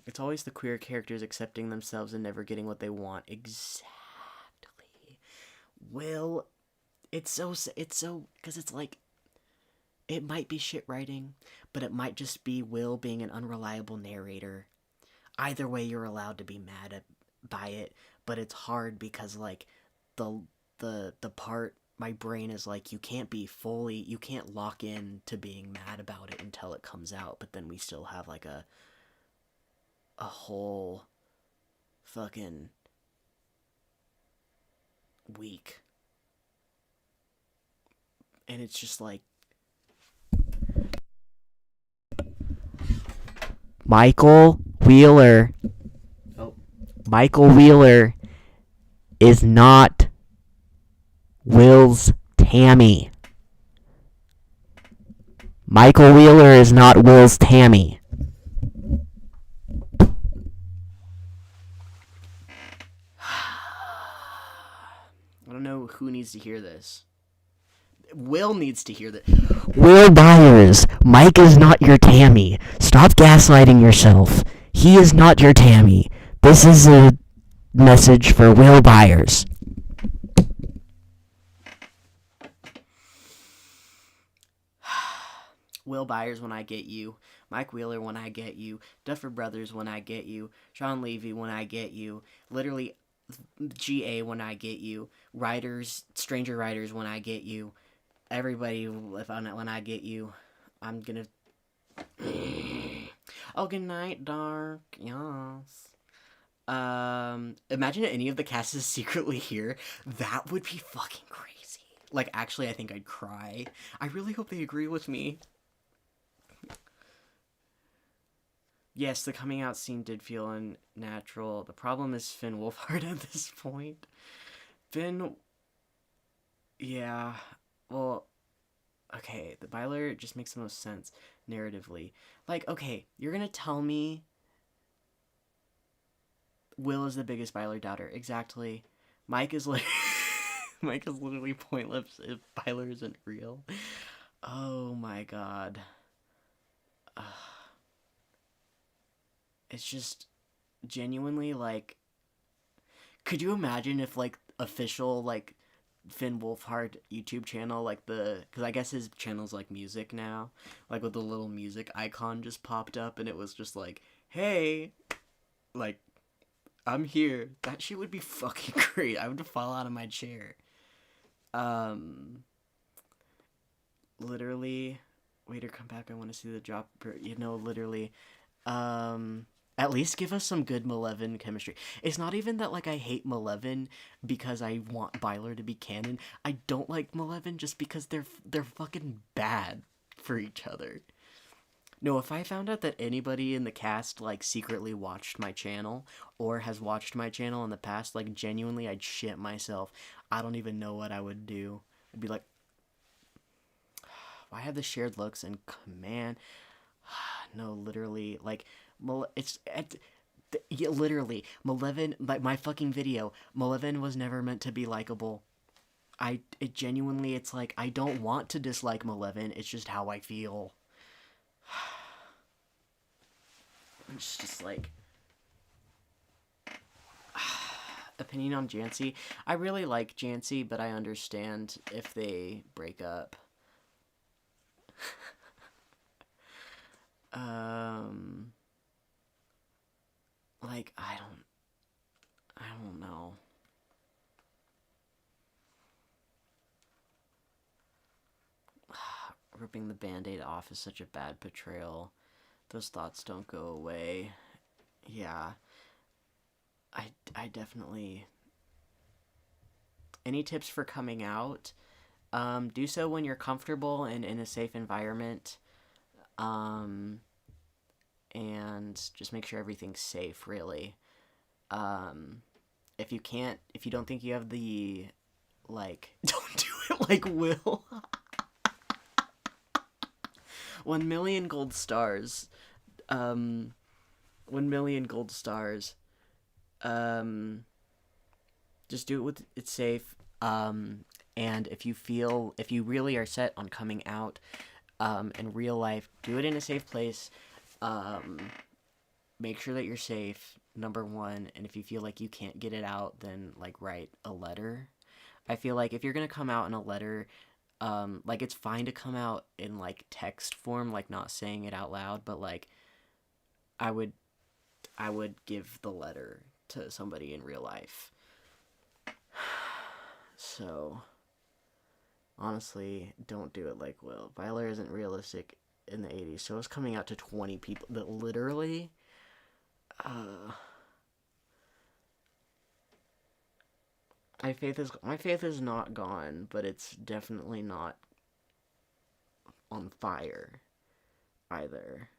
It's always the queer characters accepting themselves and never getting what they want. Exactly. Will, it's so, because it's like, it might be shit writing, but it might just be Will being an unreliable narrator. Either way, you're allowed to be mad by it, but it's hard because, like, the part, my brain is like, you can't lock in to being mad about it until it comes out, but then we still have, like, a whole fucking week. And it's just like, Michael Wheeler is not Will's Tammy. Michael Wheeler is not Will's Tammy. I don't know who needs to hear this. Will needs to hear that. Will Byers, Mike is not your Tammy. Stop gaslighting yourself. He is not your Tammy. This is a message for Will Byers. Will Byers, when I get you. Mike Wheeler, when I get you. Duffer Brothers, when I get you. Sean Levy, when I get you. Literally, GA, when I get you. Writers, stranger writers, when I get you. Everybody, when I get you, I'm gonna... Oh, good night, Dark. Yes. Imagine any of the cast is secretly here. That would be fucking crazy. Like, actually, I think I'd cry. I really hope they agree with me. Yes, the coming out scene did feel unnatural. The problem is Finn Wolfhard at this point. Finn... Yeah... Well, okay, the byler just makes the most sense narratively. Like, okay, you're gonna tell me Will is the biggest byler doubter. Exactly. Mike is like... Mike is literally pointless if byler isn't real. Oh my god. It's just genuinely, like... Could you imagine if, like, official, like... Finn Wolfhard YouTube channel, like because I guess his channel's like music now, like with the little music icon just popped up, and it was just like, hey, like, I'm here. That shit would be fucking great. I would fall out of my chair. Um, literally, waiter, come back. I want to see the job. Literally, um, at least give us some good Maleven chemistry. It's not even that like I hate Maleven because I want Byler to be canon. I don't like Maleven just because they're fucking bad for each other. No, if I found out that anybody in the cast like secretly watched my channel or has watched my channel in the past, like genuinely I'd shit myself. I don't even know what I would do. I'd be like, why have the shared looks and command? No, literally, like, yeah, literally, Maleven, like, my fucking video, Maleven was never meant to be likable. It genuinely, it's like, I don't want to dislike Maleven, it's just how I feel. It's just like, opinion on Jancy. I really like Jancy, but I understand if they break up. Like, I don't know. Ripping the Band-Aid off is such a bad portrayal. Those thoughts don't go away. Yeah. I definitely... Any tips for coming out? Do so when you're comfortable and in a safe environment. And just make sure everything's safe, really. If you don't think you have the, like, don't do it like Will. 1 million gold stars. 1 million gold stars. Just do it with it's safe. And if you really are set on coming out, in real life, do it in a safe place. Make sure that you're safe, number one, and if you feel like you can't get it out, then, like, write a letter. I feel like if you're gonna come out in a letter, like, it's fine to come out in, like, text form, like, not saying it out loud, but, like, I would give the letter to somebody in real life. So, honestly, don't do it like Will. Byler isn't realistic in the 80s, so it's coming out to 20 people that literally... my faith is not gone, but it's definitely not on fire either.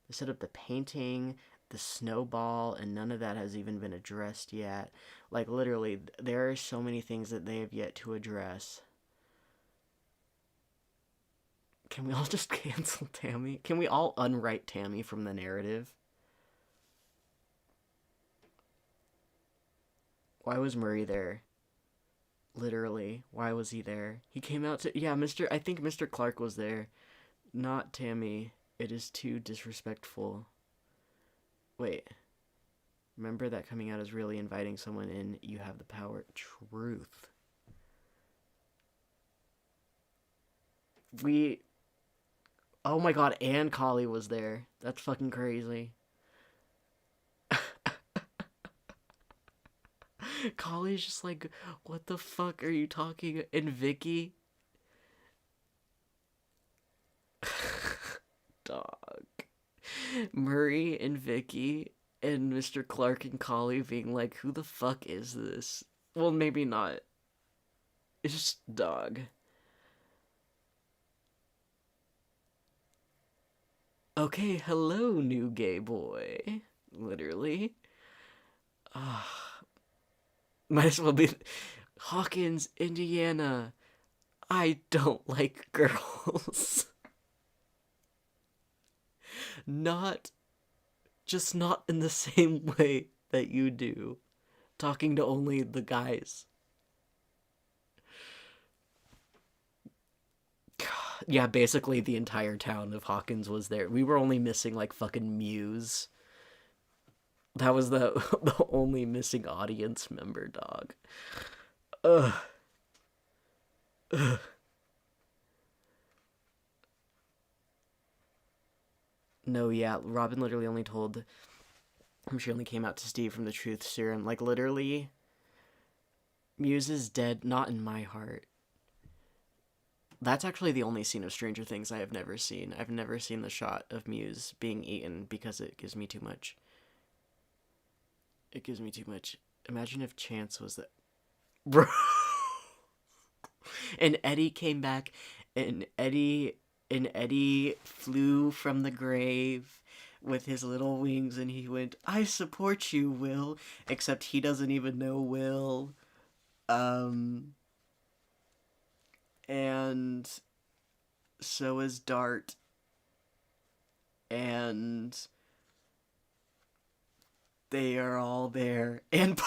They set up the painting, the snowball, and none of that has even been addressed yet. Like, literally, there are so many things that they have yet to address. Can we all just cancel Tammy? Can we all unwrite Tammy from the narrative? Why was Murray there? Literally, why was he there? He came out to... Yeah, I think Mr. Clark was there. Not Tammy. It is too disrespectful. Wait. Remember that coming out is really inviting someone in. You have the power. Truth. Oh my god, and Collie was there. That's fucking crazy. Collie's just like, what the fuck are you talking? And Vicky? Dog. Murray and Vicky and Mr. Clark and Collie being like, who the fuck is this? Well, maybe not. It's just dog. Okay, hello, new gay boy. Literally. Might as well be Hawkins, Indiana. I don't like girls. Not in the same way that you do. Talking to only the guys. Yeah, basically the entire town of Hawkins was there. We were only missing, like, fucking Muse. That was the only missing audience member, dog. Ugh. No, yeah, Robin literally only told she only came out to Steve from the truth serum. Like, literally, Muse is dead, not in my heart. That's actually the only scene of Stranger Things I have never seen. I've never seen the shot of Muse being eaten because it gives me too much. It gives me too much. Imagine if Chance was that. Bro. And Eddie came back, and Eddie flew from the grave with his little wings, and he went, "I support you, Will." Except he doesn't even know Will. And so is Dart. And they are all there. And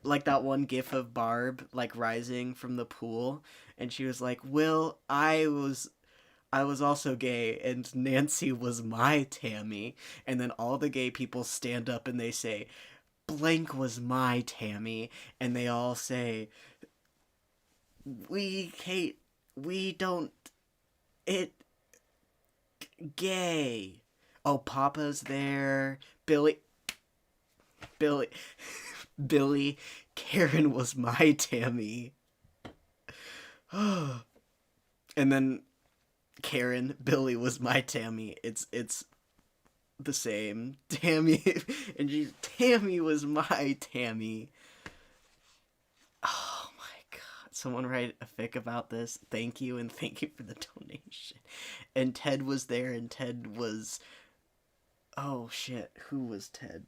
like that one gif of Barb like rising from the pool, and she was like, "Will, I was also gay, and Nancy was my Tammy." And then all the gay people stand up and they say, "Blank was my Tammy." And they all say, we don't, it, gay. Oh, Papa's there. Billy, Billy, Karen was my Tammy. And then Karen, Billy was my Tammy. It's the same. Tammy, and Tammy was my Tammy. Oh my god. Someone write a fic about this. Thank you, and thank you for the donation. And Ted was there, and Ted was... Oh shit, who was Ted?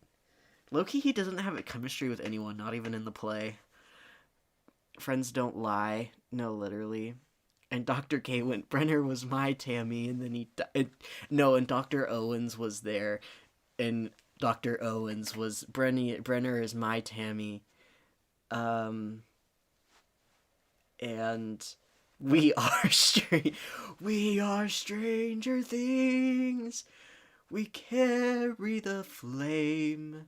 Loki, he doesn't have a chemistry with anyone, not even in the play. Friends don't lie. No, literally. And Dr. K went, "Brenner was my Tammy," and then he died. No, and Dr. Owens was there, and Dr. Owens was, Brenner is my Tammy. And we are we are Stranger Things. We carry the flame.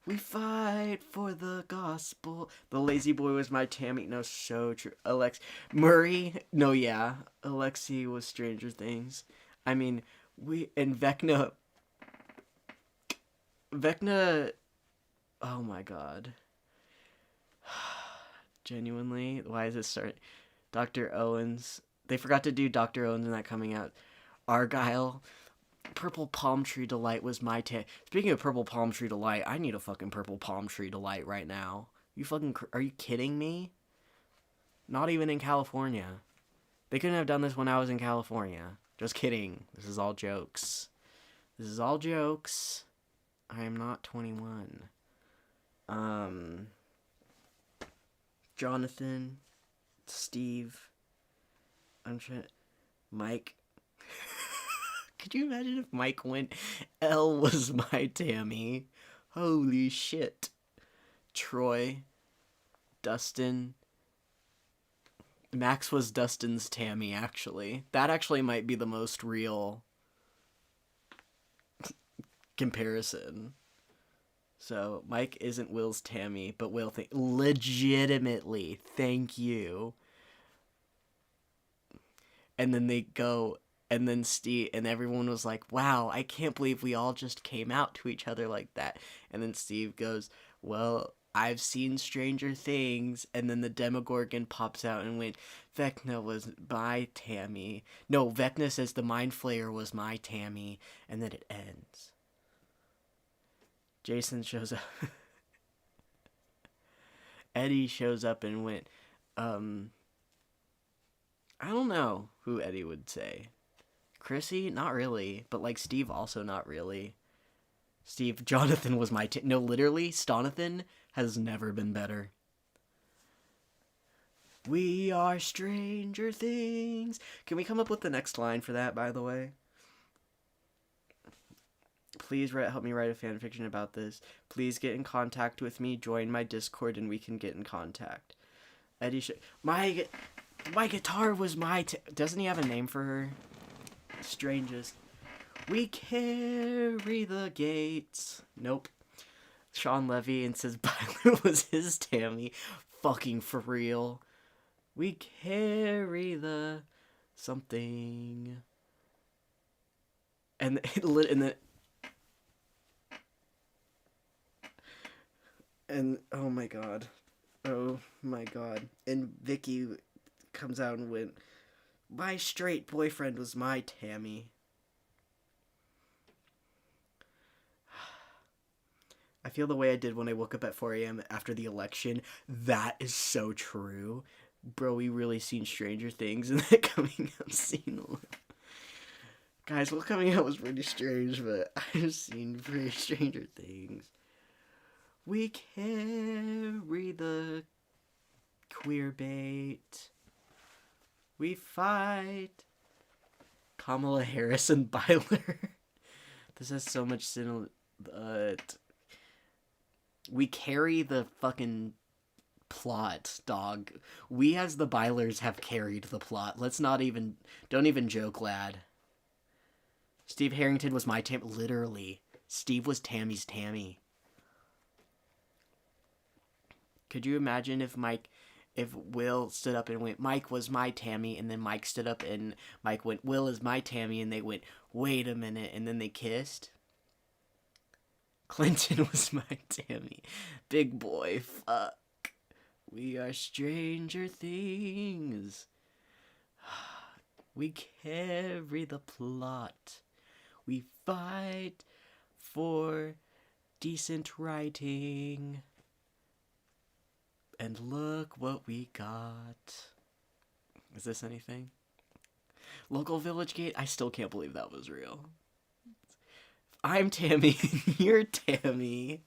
We fight for the gospel. The lazy boy was my Tammy. No, so true. Murray. No, yeah. Alexi was Stranger Things. I mean, and Vecna. Oh my god. Genuinely, why is it starting? Dr. Owens. They forgot to do Dr. Owens in that coming out. Argyle. Purple Palm Tree Delight was my Speaking of Purple Palm Tree Delight, I need a fucking Purple Palm Tree Delight right now. Are you kidding me? Not even in California. They couldn't have done this when I was in California. Just kidding. This is all jokes. This is all jokes. I am not 21. Jonathan, Steve, Mike. Could you imagine if Mike went, "L was my Tammy"? Holy shit. Troy, Dustin. Max was Dustin's Tammy, actually. That actually might be the most real comparison. So, Mike isn't Will's Tammy, but Will legitimately, thank you. And then they go, and then Steve, and everyone was like, "Wow, I can't believe we all just came out to each other like that." And then Steve goes, "Well, I've seen Stranger Things." And then the Demogorgon pops out and went, "Vecna was my Tammy." No, Vecna says the Mind Flayer was my Tammy. And then it ends. Jason shows up. Eddie shows up and went, I don't know who Eddie would say. Chrissy? Not really. But, like, Steve also not really. Jonathan was my... No, literally, Stonathan has never been better. We are Stranger Things. Can we come up with the next line for that, by the way? Please help me write a fanfiction about this. Please get in contact with me. Join my Discord and we can get in contact. Eddie my guitar was my... Doesn't he have a name for her? Strangest. We carry the gates. Nope. Sean Levy and says byler was his Tammy. Fucking for real. We carry the something. And oh my god. Oh my god. And Vicky comes out and went, my straight boyfriend was my Tammy. I feel the way I did when I woke up at 4 a.m. after the election. That is so true. Bro, we really seen Stranger Things in that coming out scene. Guys, well, coming out was pretty strange, but I've seen pretty Stranger Things. We carry the queer bait. We fight. Kamala Harris and Byler. This has so much sin. We carry the fucking plot, dog. We as the Bylers have carried the plot. Don't even joke, lad. Steve Harrington was my Tammy. Literally. Steve was Tammy's Tammy. Could you imagine if Will stood up and went, Mike was my Tammy, and then Mike stood up and Mike went, Will is my Tammy, and they went, wait a minute, and then they kissed? Clinton was my Tammy. Big boy, fuck. We are Stranger Things. We carry the plot. We fight for decent writing. And look what we got. Is this anything? Local Village Gate? I still can't believe that was real. I'm Tammy. You're Tammy.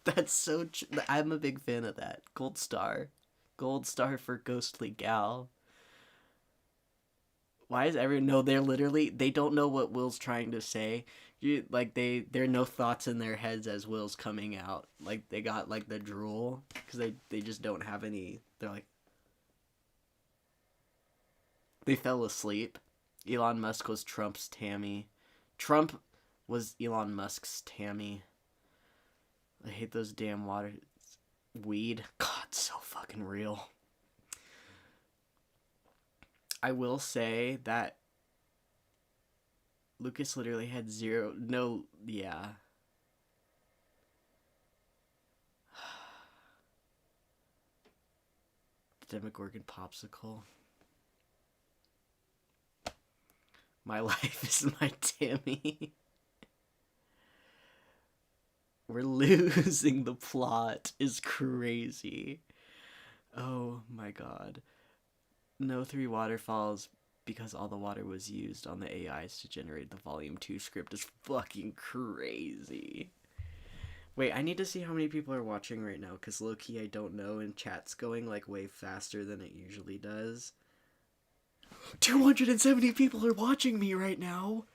That's so I'm a big fan of that. Gold star. Gold star for Ghostly Gal. Why is everyone... No, they don't know what Will's trying to say. There are no thoughts in their heads as Will's coming out. Like, they got, like, the drool. Because they just don't have any... They're like... They fell asleep. Elon Musk was Trump's Tammy. Trump was Elon Musk's Tammy. I hate those damn water... Weed. God, so fucking real. I will say that Lucas literally had yeah. Demogorgon popsicle. My life is my Tammy. We're losing the plot is crazy. Oh my god. No 3 waterfalls because all the water was used on the AIs to generate the volume 2 script is fucking crazy. Wait, I need to see how many people are watching right now, because low-key I don't know, and chat's going like way faster than it usually does. 270 people are watching me right now!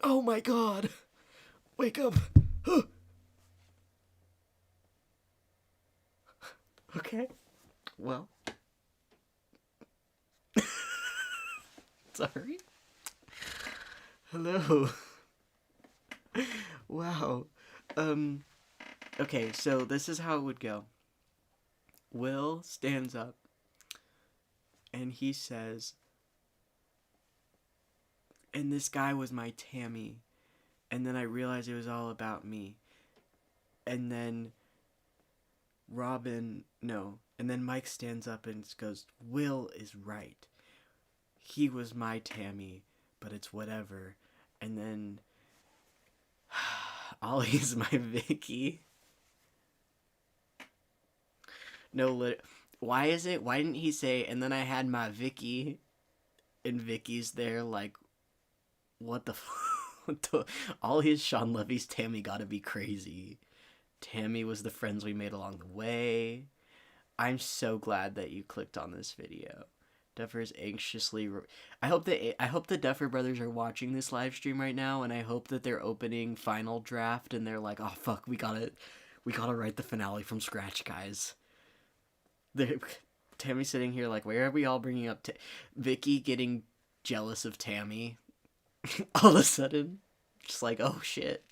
Oh my god! Wake up! Okay. Well. Sorry. Hello. Wow. Okay, so this is how it would go. Will stands up and he says, and this guy was my Tammy. And then I realized it was all about me. And then and then Mike stands up and goes, Will is right. He was my Tammy, but it's whatever. And then Ollie's my Vicky. No, why didn't he say, and then I had my Vicky, and Vicky's there like, what the all his Sean Levy's Tammy gotta be crazy. Tammy was the friends we made along the way. I'm so glad that you clicked on this video. Duffer is anxiously... I hope the Duffer brothers are watching this live stream right now, and I hope that they're opening Final Draft, and they're like, oh, fuck, we gotta write the finale from scratch, guys. Tammy's sitting here like, where are we all bringing up... Vicky getting jealous of Tammy. All of a sudden. Just like, oh, shit.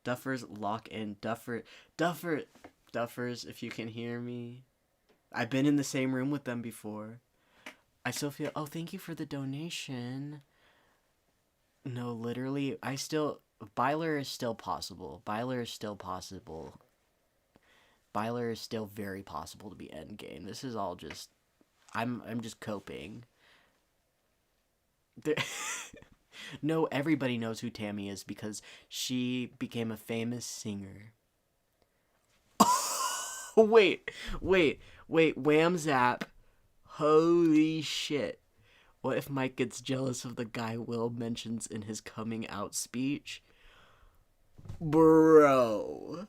Duffers, lock in. Duffers, if you can hear me. I've been in the same room with them before. I still feel... Oh, thank you for the donation. No, literally, byler is still possible. Byler is still possible. Byler is still very possible to be endgame. This is all just... I'm just coping. No, everybody knows who Tammy is because she became a famous singer. Wait, wham zap. Holy shit. What if Mike gets jealous of the guy Will mentions in his coming out speech? Bro.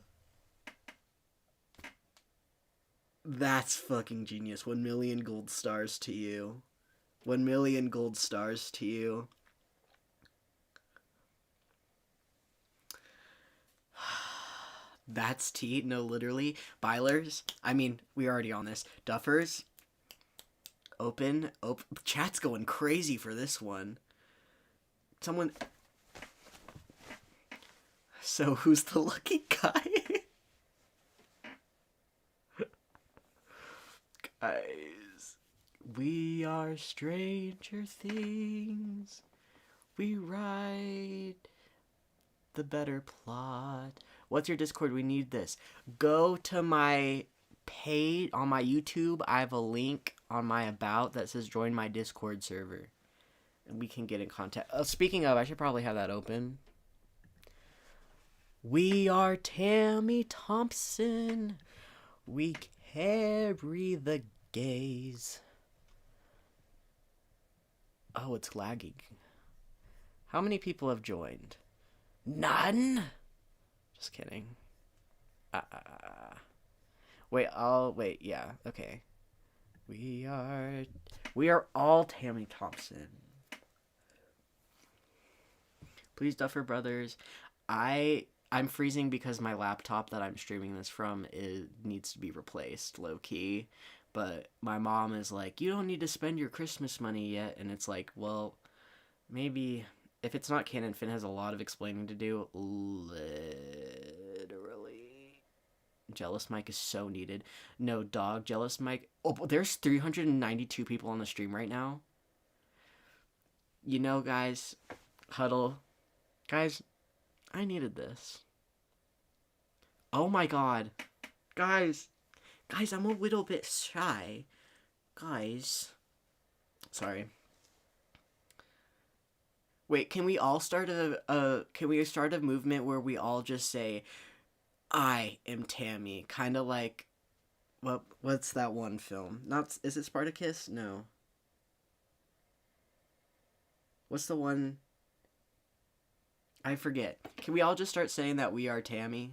That's fucking genius. 1 million gold stars to you. 1 million gold stars to you. That's tea. No, literally. Bylers. I mean, we already on this. Duffers. Open. Chat's going crazy for this one. Someone. So, who's the lucky guy? Guys. We are Stranger Things. We write the better plot. What's your Discord? We need this. Go to my page on my YouTube. I have a link on my about that says join my Discord server. And we can get in contact. Speaking of, I should probably have that open. We are Tammy Thompson. We carry the gaze. Oh, it's lagging. How many people have joined? None? Just kidding. Wait, yeah, okay. We are all Tammy Thompson. Please, Duffer Brothers. I'm freezing because my laptop that I'm streaming this from needs to be replaced, low-key. But my mom is like, you don't need to spend your Christmas money yet. And it's like, well, maybe... If it's not canon, Finn has a lot of explaining to do. Literally. Jealous Mike is so needed. No, dog. Jealous Mike. Oh, there's 392 people on the stream right now. You know, guys. Huddle. Guys, I needed this. Oh my god. Guys, I'm a little bit shy. Guys. Sorry. Wait, can we all start a movement where we all just say, I am Tammy? Kind of like, what's that one film? Is it Spartacus? No. What's the one? I forget. Can we all just start saying that we are Tammy?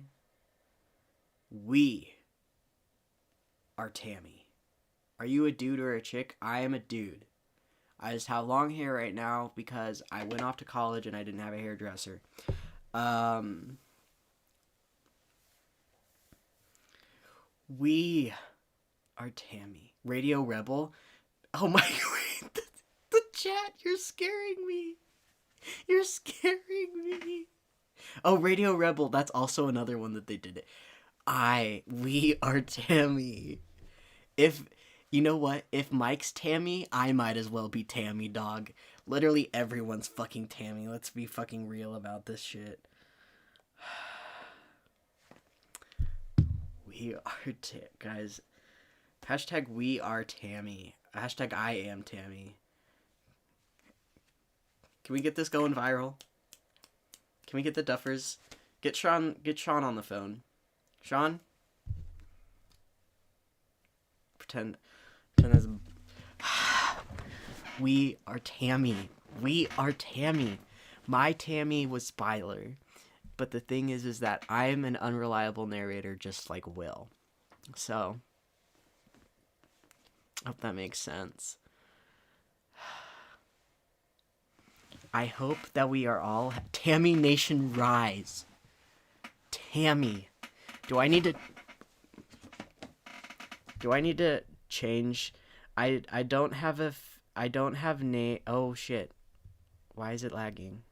We are Tammy. Are you a dude or a chick? I am a dude. I just have long hair right now because I went off to college and I didn't have a hairdresser. We are Tammy. Radio Rebel. Oh my god. The chat, you're scaring me. You're scaring me. Oh, Radio Rebel. That's also another one that they did it. We are Tammy. You know what? If Mike's Tammy, I might as well be Tammy, dog. Literally everyone's fucking Tammy. Let's be fucking real about this shit. We are guys. Hashtag we are Tammy. Hashtag I am Tammy. Can we get this going viral? Can we get the Duffers? Get Sean on the phone. Sean? Pretend as we are Tammy. We are Tammy. My Tammy was Byler. But the thing is that I'm an unreliable narrator just like Will. So, I hope that makes sense. I hope that we are all Tammy Nation rise. Tammy. Do I need to change? I don't have name. Oh shit. Why is it lagging?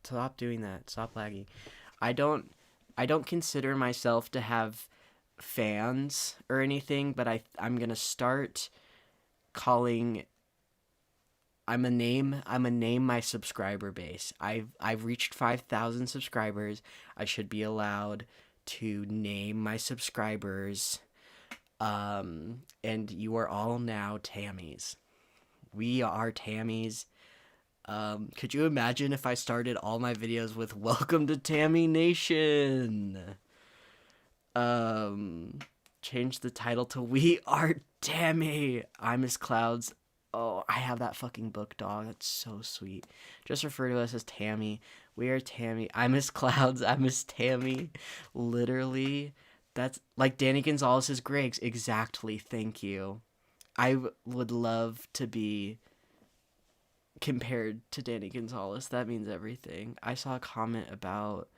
Stop doing that. Stop lagging. I don't I don't consider myself to have fans or anything, but I'm gonna start calling. I'm a name my subscriber base. I've reached 5,000 subscribers. I should be allowed to name my subscribers. And you are all now Tammys. We are Tammys. Could you imagine if I started all my videos with "Welcome to Tammy Nation"? Change the title to "We Are Tammy." I Miss Clouds. Oh, I have that fucking book, dog. That's so sweet. Just refer to us as Tammy. We are Tammy. I Miss Clouds. I Miss Tammy. Literally, that's like Danny Gonzalez's Greg's. Exactly. Thank you. Would love to be compared to Danny Gonzalez. That means everything. I saw a comment about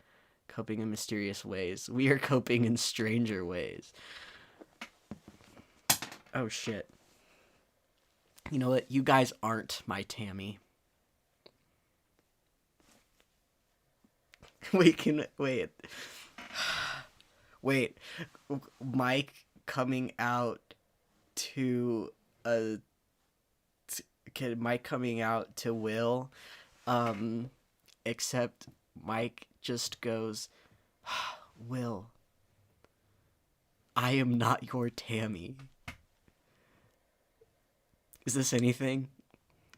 coping in mysterious ways. We are coping in stranger ways. Oh shit. You know what? You guys aren't my Tammy. Wait. Wait. Mike coming out to a Mike coming out to Will, except Mike just goes, "Will, I am not your Tammy." Is this anything?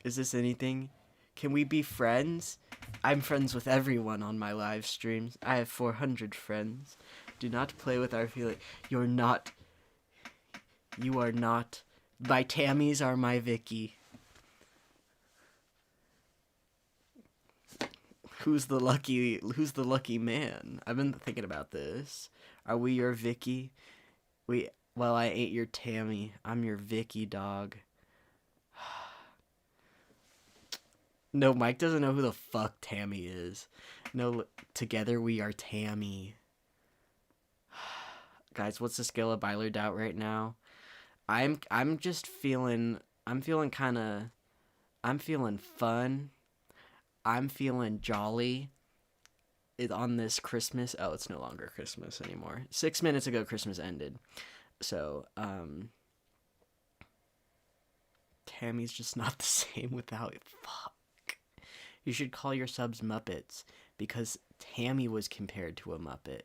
Is this anything? Can we be friends? I'm friends with everyone on my live streams. I have 400 friends. Do not play with our feelings. You're not. You are not. My Tammys are my Vicky. Who's the lucky man? I've been thinking about this. Are we your Vicky? Well, I ain't your Tammy. I'm your Vicky, dog. No, Mike doesn't know who the fuck Tammy is. No, together we are Tammy. Guys, what's the scale of byler doubt right now? I'm feeling fun. I'm feeling jolly on this Christmas. Oh, it's no longer Christmas anymore. 6 minutes ago, Christmas ended. So, Tammy's just not the same without it. Fuck. You should call your subs Muppets because Tammy was compared to a Muppet.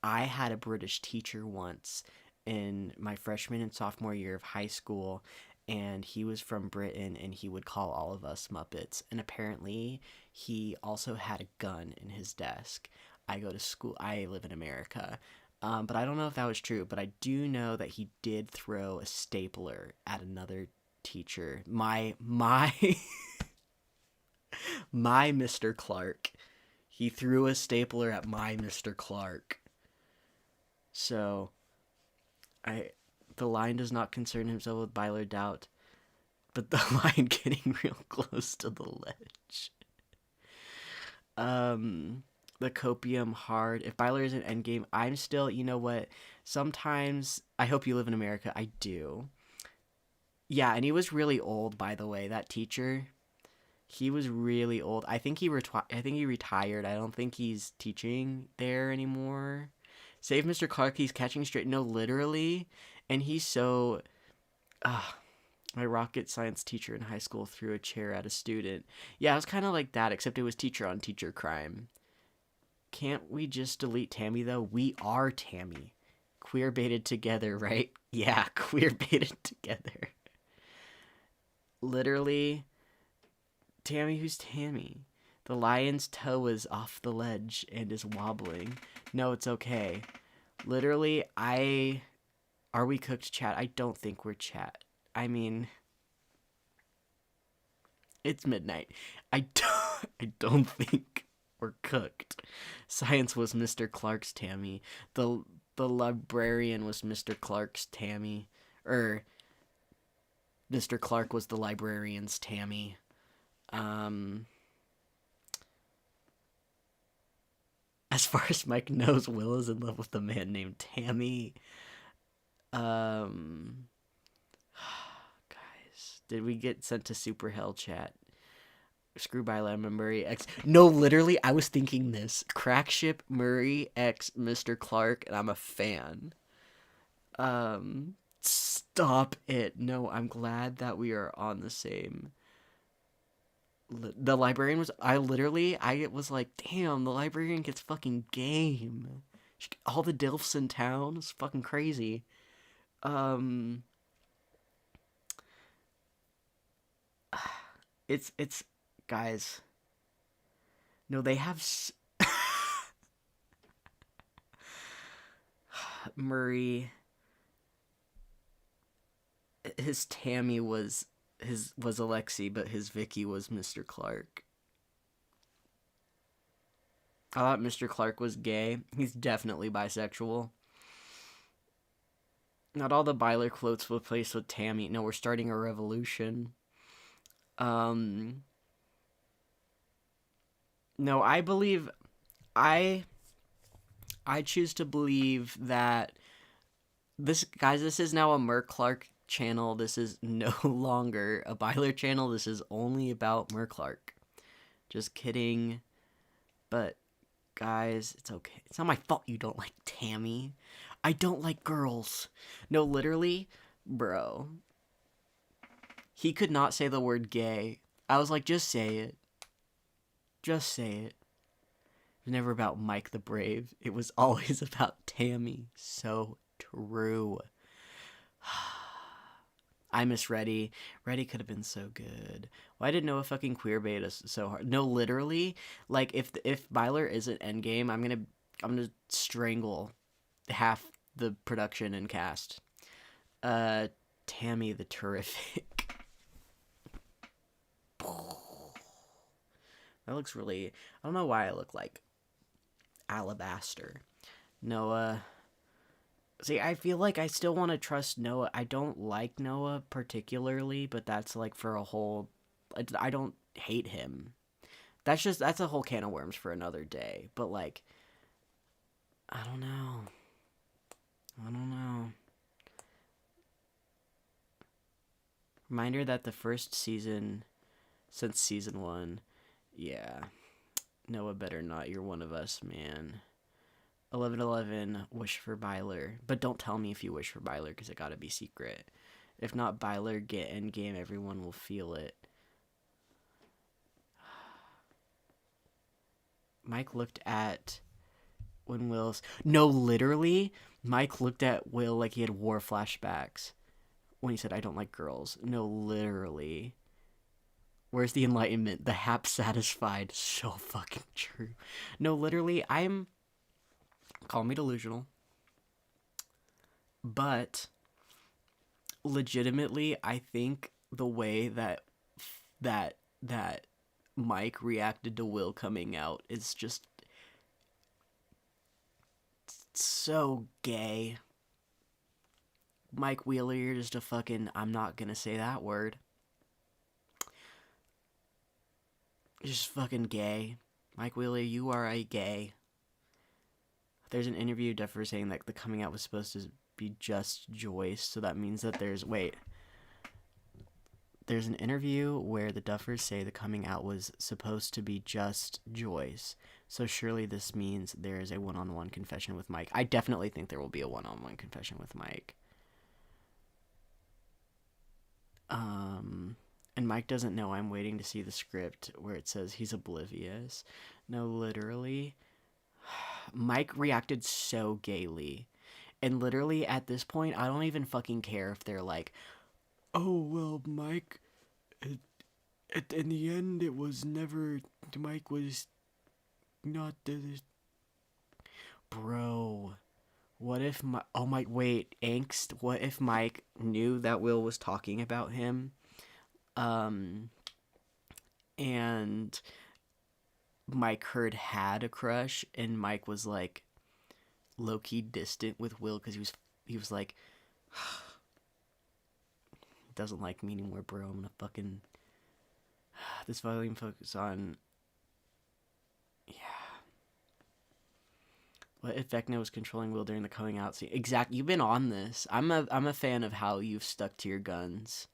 I had a British teacher once in my freshman and sophomore year of high school, and he was from Britain, and he would call all of us Muppets. And apparently, he also had a gun in his desk. I live in America. But I don't know if that was true, but I do know that he did throw a stapler at another teacher. My my Mr. Clark. He threw a stapler at my Mr. Clark. So, the line does not concern himself with byler doubt, but the line getting real close to the ledge. The copium hard. If byler is an endgame, I'm still, you know what? Sometimes, I hope you live in America. I do. Yeah, and he was really old, by the way, that teacher. He was really old. I think he retired. I don't think he's teaching there anymore. Save Mr. Clark, he's catching straight. No, literally. And he's so... my rocket science teacher in high school threw a chair at a student. Yeah, it was kind of like that, except it was teacher on teacher crime. Can't we just delete Tammy, though? We are Tammy. Queer baited together, right? Yeah, queer baited together. Literally... Tammy, who's Tammy? The lion's toe is off the ledge and is wobbling. No, it's okay. Literally, Are we cooked, chat? I don't think we're chat. I mean... It's midnight. I don't think we're cooked. Science was Mr. Clark's Tammy. The librarian was Mr. Clark's Tammy. Mr. Clark was the librarian's Tammy. As far as Mike knows, Will is in love with a man named Tammy. Guys, did we get sent to super hell, chat? Screw byler Murray X. No, literally, I was thinking this. Crack ship Murray X Mr. Clark, and I'm a fan. Stop it. No, I'm glad that we are on the same. The librarian was. I was like, damn, the librarian gets fucking game. All the DILFs in town. It's fucking crazy. It's guys. No, they have Murray. His Tammy was Alexi, but his Vicky was Mr. Clark. I thought Mr. Clark was gay. He's definitely bisexual. Not all the byler quotes will place with Tammy. No, we're starting a revolution. No, I believe I choose to believe that this is now a Mer Clark channel. This is no longer a byler channel. This is only about Mer Clark. Just kidding. But guys, it's okay. It's not my fault you don't like Tammy. I don't like girls. No, literally, bro. He could not say the word gay. I was like, just say it. Just say it. It was never about Mike the Brave. It was always about Tammy. So true. I miss Reddy. Reddy could have been so good. Why did Noah fucking queerbait us so hard? No, literally, like if byler isn't endgame, I'm gonna strangle half the production and cast. Tammy the Terrific. That looks really. I don't know why I look like Alabaster. Noah. See, I feel like I still want to trust Noah. I don't like Noah particularly, but that's like for a whole. I don't hate him. That's a whole can of worms for another day. But like, I don't know. Reminder that the first season, since season 1, yeah, Noah better not. You're one of us, man. 1111, wish for byler. But don't tell me if you wish for byler, because it gotta be secret. If not byler, get endgame, everyone will feel it. Mike looked at when Will's... No, literally, Mike looked at Will like he had war flashbacks when he said, I don't like girls. No, literally. Where's the enlightenment? The hap satisfied. So fucking true. No, literally, call me delusional. But legitimately, I think the way that Mike reacted to Will coming out is just so gay. Mike Wheeler, you're just a fucking... I'm not gonna say that word. You're just fucking gay. Mike Wheeler, you are a gay. There's an interview Duffer saying that the coming out was supposed to be just Joyce, so that means that there's an interview where the Duffers say the coming out was supposed to be just Joyce, so surely this means there is a one-on-one confession with Mike. I definitely think there will be a one-on-one confession with Mike. And Mike doesn't know. I'm waiting to see the script where it says he's oblivious. No, literally... Mike reacted so gaily. And literally, at this point, I don't even fucking care if they're like, oh, well, Mike, in the end, it was never, Mike was not the... Bro, what if, wait, angst, what if Mike knew that Will was talking about him, and Mike had a crush, and Mike was like low-key distant with Will because he was like, doesn't like me anymore, bro. I'm gonna fucking this volume focus on, yeah. What if Vecna was controlling Will during the coming out scene? Exactly. You've been on this. I'm a fan of how you've stuck to your guns.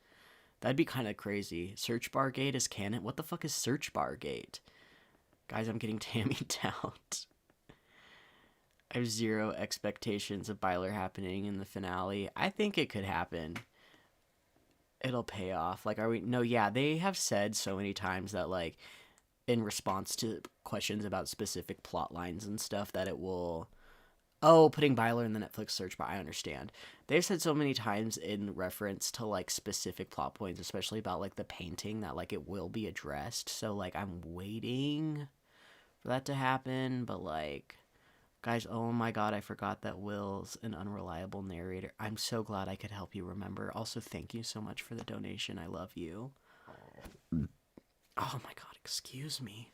That'd be kind of crazy. Search bar gate is canon. What the fuck is search bar gate? Guys, I'm getting Tammy'd out. I have zero expectations of Byler happening in the finale. I think it could happen. It'll pay off. Like, are we? No, yeah, they have said so many times that, like, in response to questions about specific plot lines and stuff, that it will. Oh, putting Byler in the Netflix search bar. I understand. They've said so many times in reference to, like, specific plot points, especially about, like, the painting, that, like, it will be addressed. So, like, I'm waiting for that to happen, but, like, guys, oh my god, I forgot that Will's an unreliable narrator. I'm so glad I could help you remember. Also, thank you so much for the donation. I love you. Oh my god, excuse me.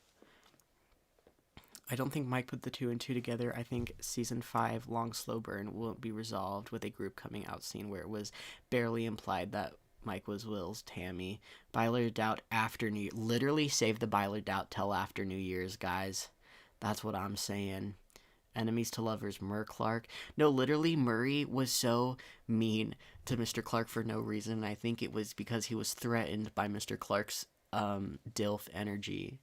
I don't think Mike put the 2 and 2 together. I think season 5, Long Slow Burn, won't be resolved with a group coming out scene where it was barely implied that Mike was Will's Tammy. Byler doubt after New Year. Literally save the Byler doubt till after New Year's, guys. That's what I'm saying. Enemies to lovers, Clark. No, literally, Murray was so mean to Mr. Clark for no reason. I think it was because he was threatened by Mr. Clark's DILF energy.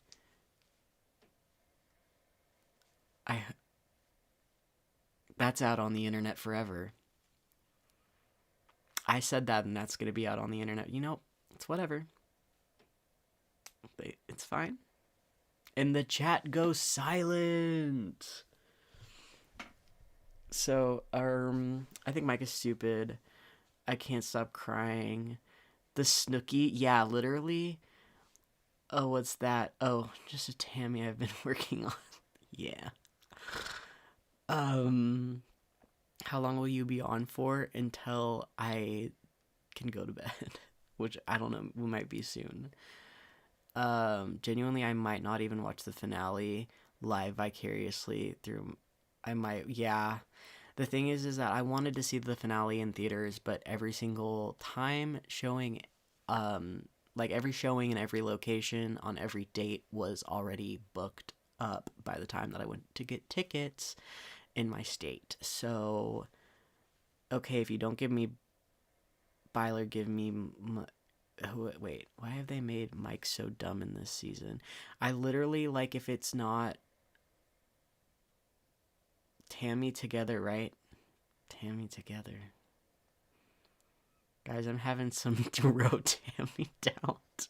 That's out on the internet forever. I said that, and that's going to be out on the internet. You know, it's whatever. It's fine. And the chat goes silent. So, I think Mike is stupid. I can't stop crying. The Snooki, yeah, literally. Oh, what's that? Oh, just a Tammy I've been working on. Yeah. How long will you be on for? Until I can go to bed. Which, I don't know, we might be soon. Genuinely, I might not even watch the finale live vicariously through... I might, yeah. The thing is that I wanted to see the finale in theaters, but every single time showing, like every showing in every location on every date was already booked up by the time that I went to get tickets in my state. So, okay, if you don't give me Byler, give me... Wait, why have they made Mike so dumb in this season? I literally, like, if it's not Tammy together, right? Tammy together. Guys, I'm having some throw Tammy doubt.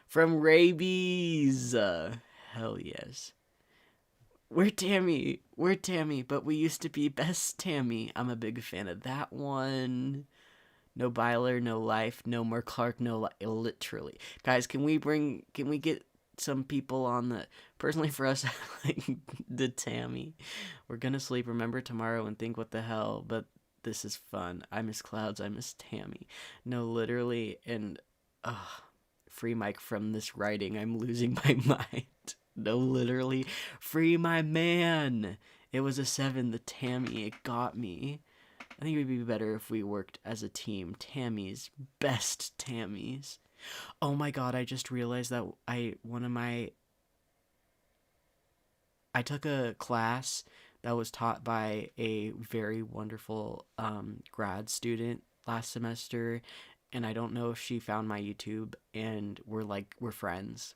From Rabies. Hell yes. We're Tammy. We're Tammy, but we used to be best Tammy. I'm a big fan of that one. No Byler, no life, no more Clark, no life. Literally. Guys, can we get some people on the... Personally for us, like, the Tammy. We're gonna sleep, remember tomorrow, and think what the hell, but this is fun. I miss clouds, I miss Tammy. No, literally, and... free Mike from this writing. I'm losing my mind. No, literally. Free my man. It was a 7, the Tammy. It got me. I think it would be better if we worked as a team. Tammys. Best Tammys. Oh my god, I just realized that I took a class that was taught by a very wonderful grad student last semester, and I don't know if she found my YouTube, and we're friends.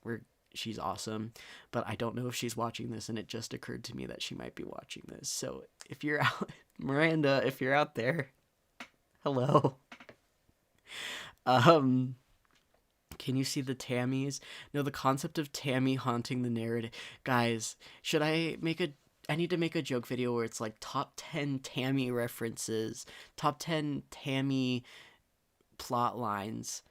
She's awesome, but I don't know if she's watching this, and it just occurred to me that she might be watching this. So if you're out, Miranda, if you're out there, hello. Can you see the Tammys? No, the concept of Tammy haunting the narrative. Guys, I need to make a joke video where it's like top 10 Tammy references, top 10 Tammy plot lines.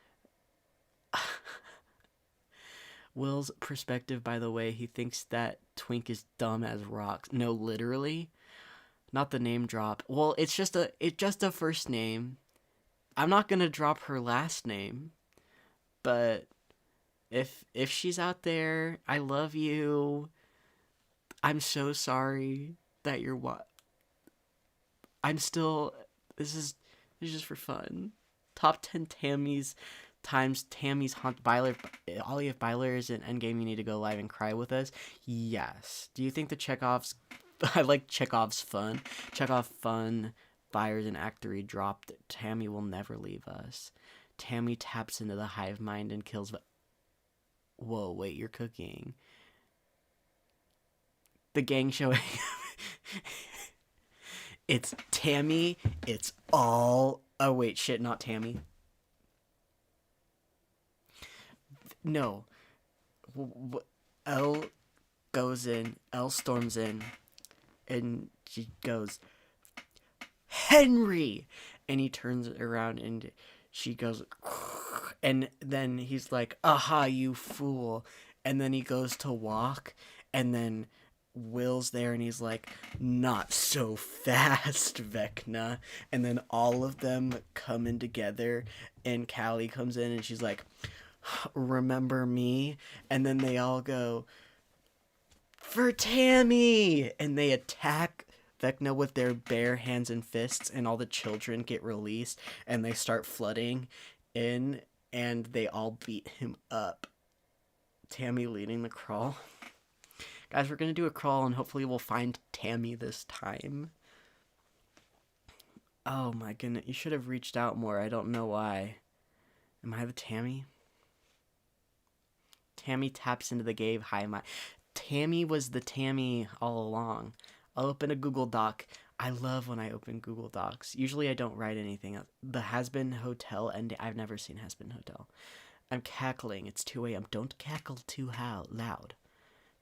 Will's perspective, by the way, he thinks that Twink is dumb as rocks. No, literally. Not the name drop. Well, it's just a first name. I'm not gonna drop her last name. But if she's out there, I love you. I'm so sorry that you're I'm still... This is just for fun. Top 10 Tammys times Tammy's haunt Byler. Ollie, if Byler is in Endgame, you need to go live and cry with us. Yes. Do you think the Chekhov's... I like Chekhov's fun. Chekhov fun. Byers and Act 3 dropped. Tammy will never leave us. Tammy taps into the hive mind and kills... Whoa, wait, you're cooking. The gang showing... It's Tammy. It's all... Oh, wait, shit, not Tammy. No. Elle goes in. Elle storms in. And she goes, Henry! And he turns around and she goes... And then he's like, aha, you fool. And then he goes to walk. And then... Will's there and he's like, not so fast, Vecna. And then all of them come in together and Callie comes in and she's like, remember me? And then they all go, for Tammy! And they attack Vecna with their bare hands and fists, and all the children get released and they start flooding in and they all beat him up. Tammy leading the crawl. Guys, we're going to do a crawl, and hopefully we'll find Tammy this time. Oh, my goodness. You should have reached out more. I don't know why. Am I the Tammy? Tammy taps into the cave. Hi, my... Tammy was the Tammy all along. I'll open a Google Doc. I love when I open Google Docs. Usually I don't write anything else. The Has-Been Hotel, and I've never seen Has-Been Hotel. I'm cackling. It's 2 a.m. Don't cackle too loud.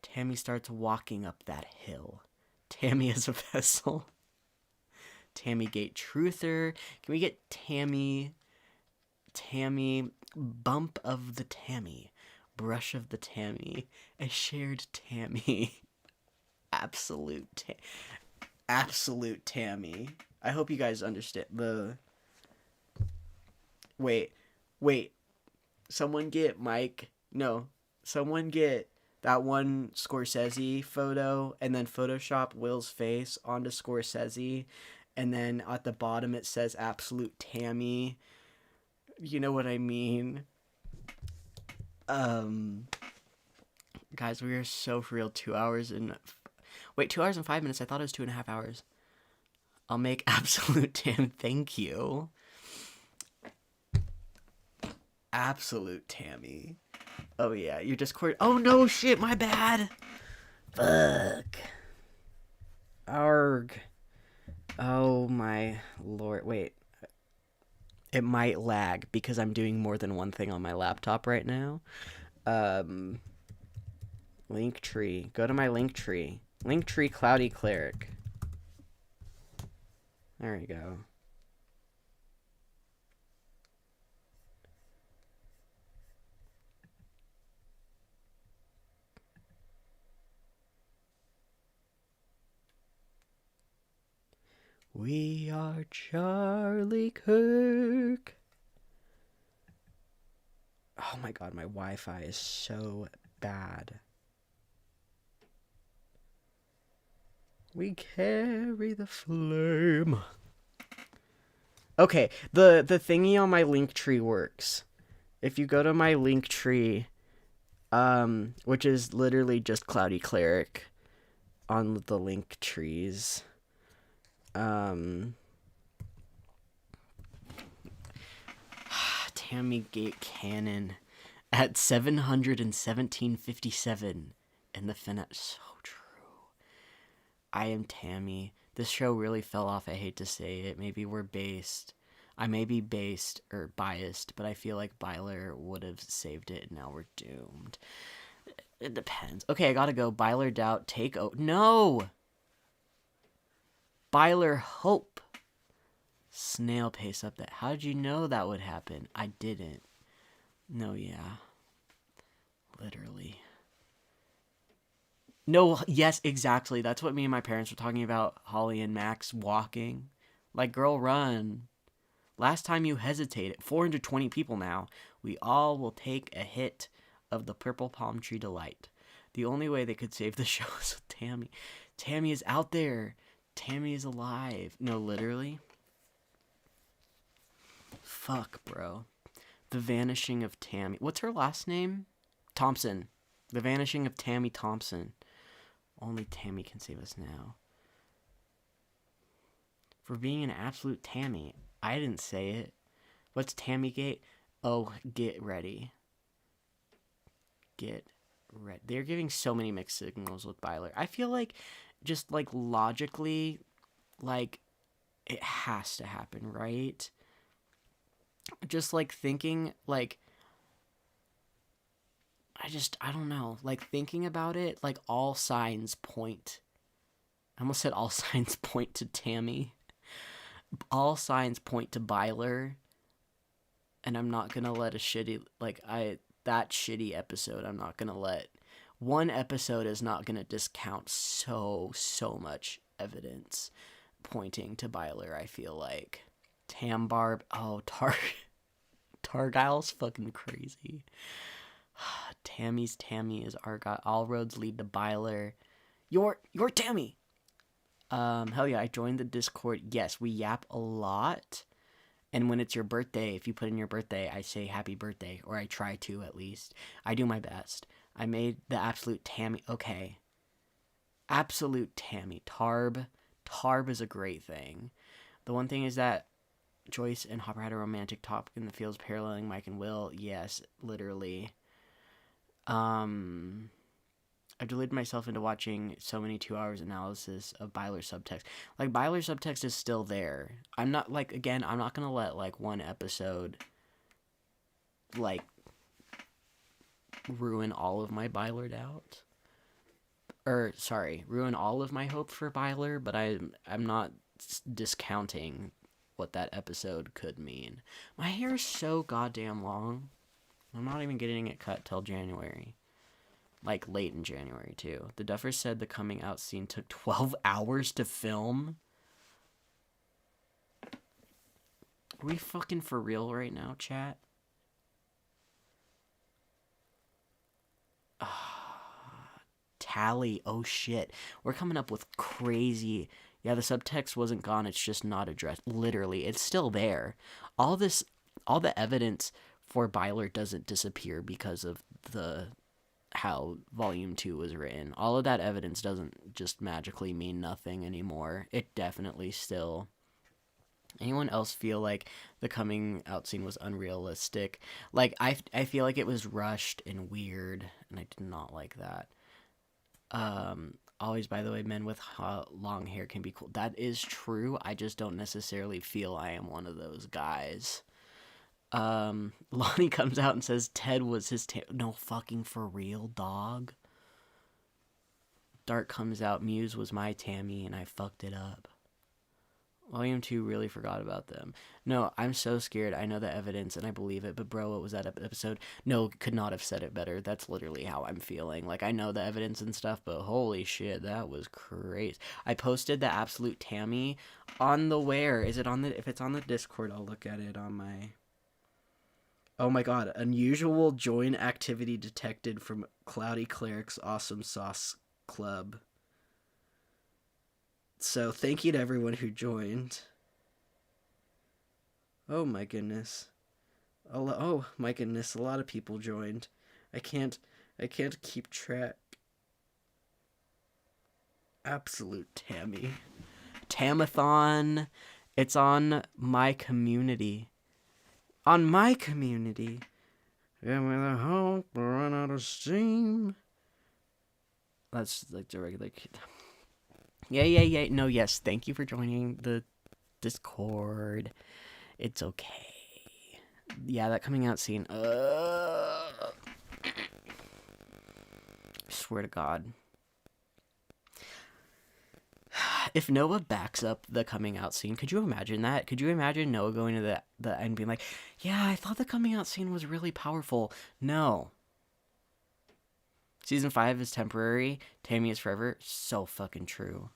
Tammy starts walking up that hill. Tammy is a vessel. Tammy Gate Truther. Can we get Tammy? Tammy. Bump of the Tammy. Brush of the Tammy. A shared Tammy. Absolute Tammy. I hope you guys understand the... Wait. Someone get Mike. No. Someone get... that one Scorsese photo, and then Photoshop Will's face onto Scorsese, and then at the bottom it says Absolute Tammy. You know what I mean? Guys, we are so for real. 2 hours and... Wait, 2 hours and 5 minutes. I thought it was 2.5 hours. I'll make Absolute Tam. Thank you. Absolute Tammy. Oh, yeah, your Discord... Oh, no, shit, my bad. Fuck. Arg. Oh, my lord. Wait. It might lag because I'm doing more than one thing on my laptop right now. Linktree. Go to my Linktree. Linktree Cloudy Cleric. There you go. We are Charlie Kirk. Oh my god, my Wi-Fi is so bad. We carry the flame. Okay, the thingy on my Linktree works. If you go to my Linktree, which is literally just Cloudy Cleric on the Linktrees. Tammy Gate Cannon at 717.57 in the finale. So true. I am Tammy. This show really fell off. I hate to say it. Maybe we're based. I may be based or biased, but I feel like Byler would have saved it, and now we're doomed. It depends. Okay, I gotta go. Byler Doubt, take no! Byler Hope. Snail pace up that. How did you know that would happen? I didn't. No, yeah. Literally. No, yes, exactly. That's what me and my parents were talking about. Holly and Max walking. Like, girl, run. Last time you hesitated. 420 people now. We all will take a hit of the Purple Palm Tree Delight. The only way they could save the show is with Tammy. Tammy is out there. Tammy is alive. No, literally. Fuck, bro. The Vanishing of Tammy. What's her last name? Thompson. The Vanishing of Tammy Thompson. Only Tammy can save us now. For being an absolute Tammy. I didn't say it. What's Tammy Gate? Oh, get ready. Get ready. They're giving so many mixed signals with byler. I feel like, just like logically, like it has to happen, right? Just like thinking, like, I don't know. Like thinking about it, like all signs point. I almost said all signs point to Tammy. All signs point to byler, and I'm not gonna let a shitty that shitty episode. I'm not gonna let one episode is not gonna discount so much evidence pointing to byler. I feel like Tambarb. Oh, Targyle's fucking crazy. Tammy is Argyle. All roads lead to byler. You're Tammy. Hell yeah, I joined the Discord. Yes, we yap a lot. And when it's your birthday, if you put in your birthday, I say happy birthday, or I try to at least. I do my best. I made the absolute Tammy. Okay. Absolute Tammy. Tarb. Tarb is a great thing. The one thing is that Joyce and Hopper had a romantic talk in the fields paralleling Mike and Will. Yes, literally. I've deluded myself into watching so many 2 hours analysis of byler subtext. Like, byler subtext is still there. I'm not, like, again, I'm not gonna let, like, one episode, like, ruin all of my byler doubt. Or, sorry, ruin all of my hope for byler, but I'm not discounting what that episode could mean. My hair is so goddamn long. I'm not even getting it cut till January. Like, late in January, too. The Duffers said the coming out scene took 12 hours to film. Are we fucking for real right now, chat? Tally. Oh, shit. We're coming up with crazy... Yeah, the subtext wasn't gone. It's just not addressed. Literally, it's still there. All the evidence for byler doesn't disappear because of how Volume 2 was written. All of that evidence doesn't just magically mean nothing anymore. It definitely still... Anyone else feel like the coming out scene was unrealistic? Like, I feel like it was rushed and weird, and I did not like that. Always, by the way, men with long hair can be cool. That is true. I just don't necessarily feel I am one of those guys. Lonnie comes out and says Ted was his no fucking for real, dog. Dart comes out, Muse was my Tammy and I fucked it up. Volume 2 really forgot about them. No, I'm so scared. I know the evidence and I believe it, but bro, what was that episode? No, could not have said it better. That's literally how I'm feeling. Like, I know the evidence and stuff, but holy shit, that was crazy. I posted the absolute Tammy on the where? Is it on the... If it's on the Discord, I'll look at it on my... Oh my god, unusual join activity detected from Cloudy Cleric's Awesome Sauce Club. So, thank you to everyone who joined. Oh my goodness. Oh my goodness, a lot of people joined. I can't keep track. Absolute Tammy. Tamathon. It's on my community. On my community. Yeah, with a hope we run out of steam. That's like the regular... Yeah. No, yes. Thank you for joining the Discord. It's okay. Yeah, that coming out scene. Swear to God. If Noah backs up the coming out scene, could you imagine that? Could you imagine Noah going to the and being like, yeah, I thought the coming out scene was really powerful. No. Season 5 is temporary. Tammy is forever. So fucking true.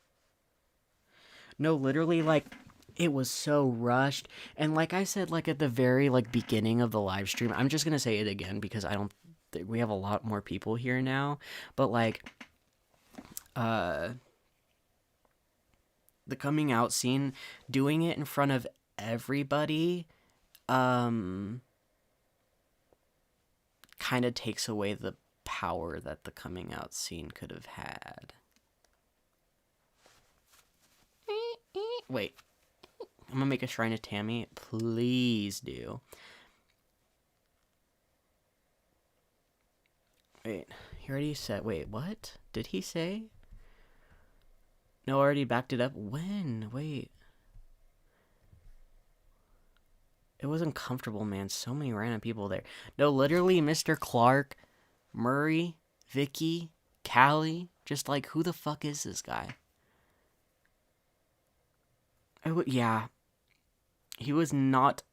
No, literally, like, it was so rushed. And like I said, like, at the very, like, beginning of the live stream, I'm just gonna say it again because we have a lot more people here now. But, like, the coming out scene, doing it in front of everybody, kind of takes away the power that the coming out scene could have had. Wait, I'm gonna make a shrine to Tammy. Please do. Wait, he already said. Wait, what? Did he say? No, already backed it up. When? Wait. It was uncomfortable, man. So many random people there. No, literally, Mr. Clark, Murray, Vicky, Callie. Just like, who the fuck is this guy? Yeah. He was not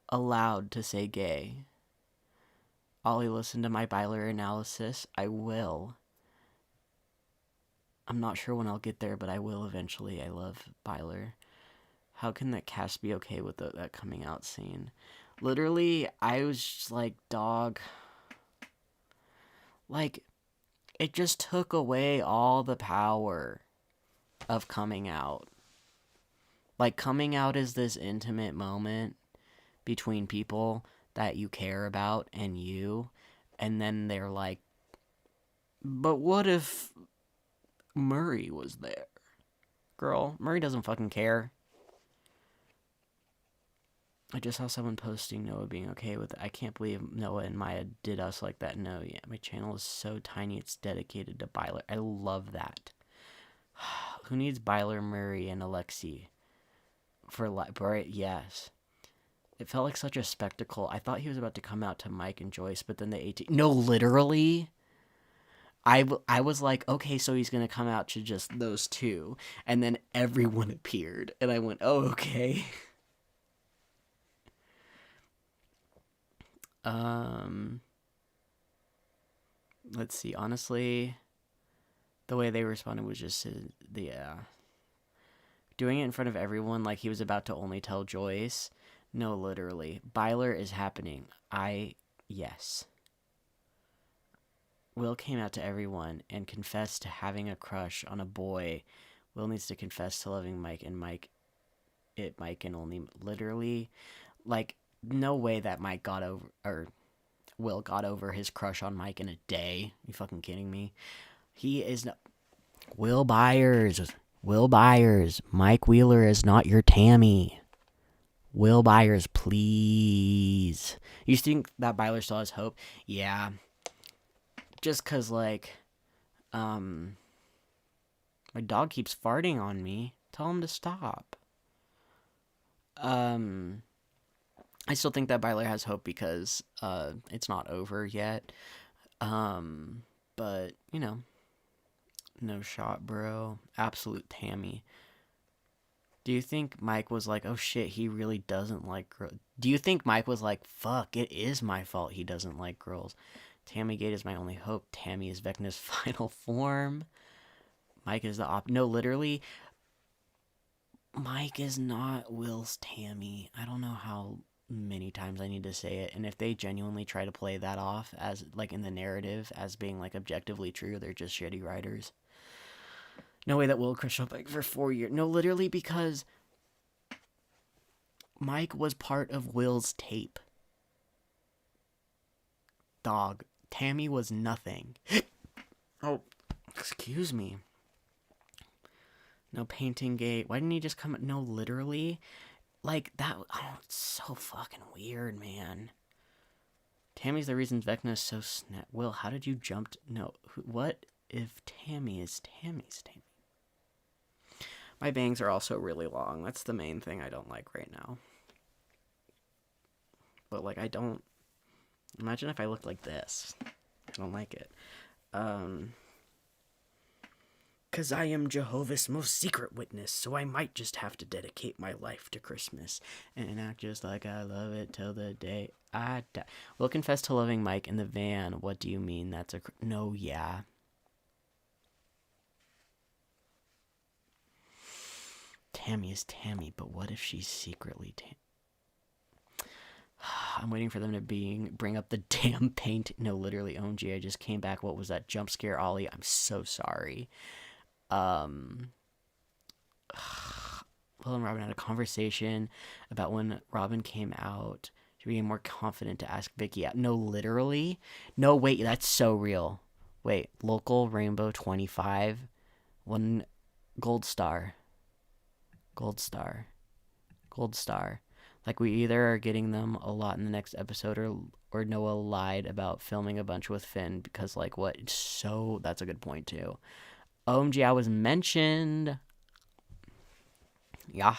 allowed to say gay. Ollie, listen to my byler analysis. I will. I'm not sure when I'll get there, but I will eventually. I love byler. How can that cast be okay with that coming out scene? Literally, I was just like, dog. Like, it just took away all the power of coming out. Like, coming out is this intimate moment between people that you care about and you. And then they're like, but what if Murray was there? Girl, Murray doesn't fucking care. I just saw someone posting Noah being okay with it. I can't believe Noah and Maya did us like that. No, yeah, my channel is so tiny it's dedicated to byler. I love that. Who needs byler, Murray, and Alexi? For right? Yes. It felt like such a spectacle. I thought he was about to come out to Mike and Joyce, but then the 18... No, literally... I was like, okay, so he's going to come out to just those two. And then everyone appeared. And I went, oh, okay. Let's see. Honestly, the way they responded was just, doing it in front of everyone like he was about to only tell Joyce. No, literally. byler is happening. Yes. Will came out to everyone and confessed to having a crush on a boy. Will needs to confess to loving Mike, and Mike and only literally, like, no way that Will got over his crush on Mike in a day. You fucking kidding me? He is not. Will Byers. Mike Wheeler is not your Tammy. Will Byers, please. You think that byler still has hope? Yeah. Just because, like, my dog keeps farting on me. Tell him to stop. I still think that byler has hope because it's not over yet. But, you know, no shot, bro. Absolute Tammy. Do you think Mike was like, oh shit, he really doesn't like girls? Do you think Mike was like, fuck, it is my fault he doesn't like girls? Tammy Gate is my only hope. Tammy is Vecna's final form. Mike is the No, literally, Mike is not Will's Tammy. I don't know how many times I need to say it. And if they genuinely try to play that off as, like, in the narrative as being, like, objectively true, they're just shitty writers. No way that Will crushed up like for 4 years. No, literally, because Mike was part of Will's tape. Dog. Tammy was nothing. Oh, excuse me. No painting gate. Why didn't he just come? No, literally. Like, that. Oh, it's so fucking weird, man. Tammy's the reason Vecna is so snap. Will, how did you jump? No. What if Tammy is Tammy's Tammy? My bangs are also really long. That's the main thing I don't like right now. But, like, I don't... Imagine if I looked like this. I don't like it. 'Cause I am Jehovah's most secret witness, so I might just have to dedicate my life to Christmas and act just like I love it till the day I die. Will confess to loving Mike in the van. What do you mean? That's a... No, yeah. Tammy is Tammy, but what if she's secretly Tammy? I'm waiting for them to bring up the damn paint. No, literally, OMG, I just came back. What was that jump scare, Ollie? I'm so sorry. Will and Robin had a conversation about when Robin came out to be more confident to ask Vicky out. No, literally. No, wait, that's so real. Wait, local Rainbow 25, one gold star. Gold star. Like, we either are getting them a lot in the next episode, or Noah lied about filming a bunch with Finn because, like, what? So, that's a good point, too. OMG, I was mentioned. Yeah.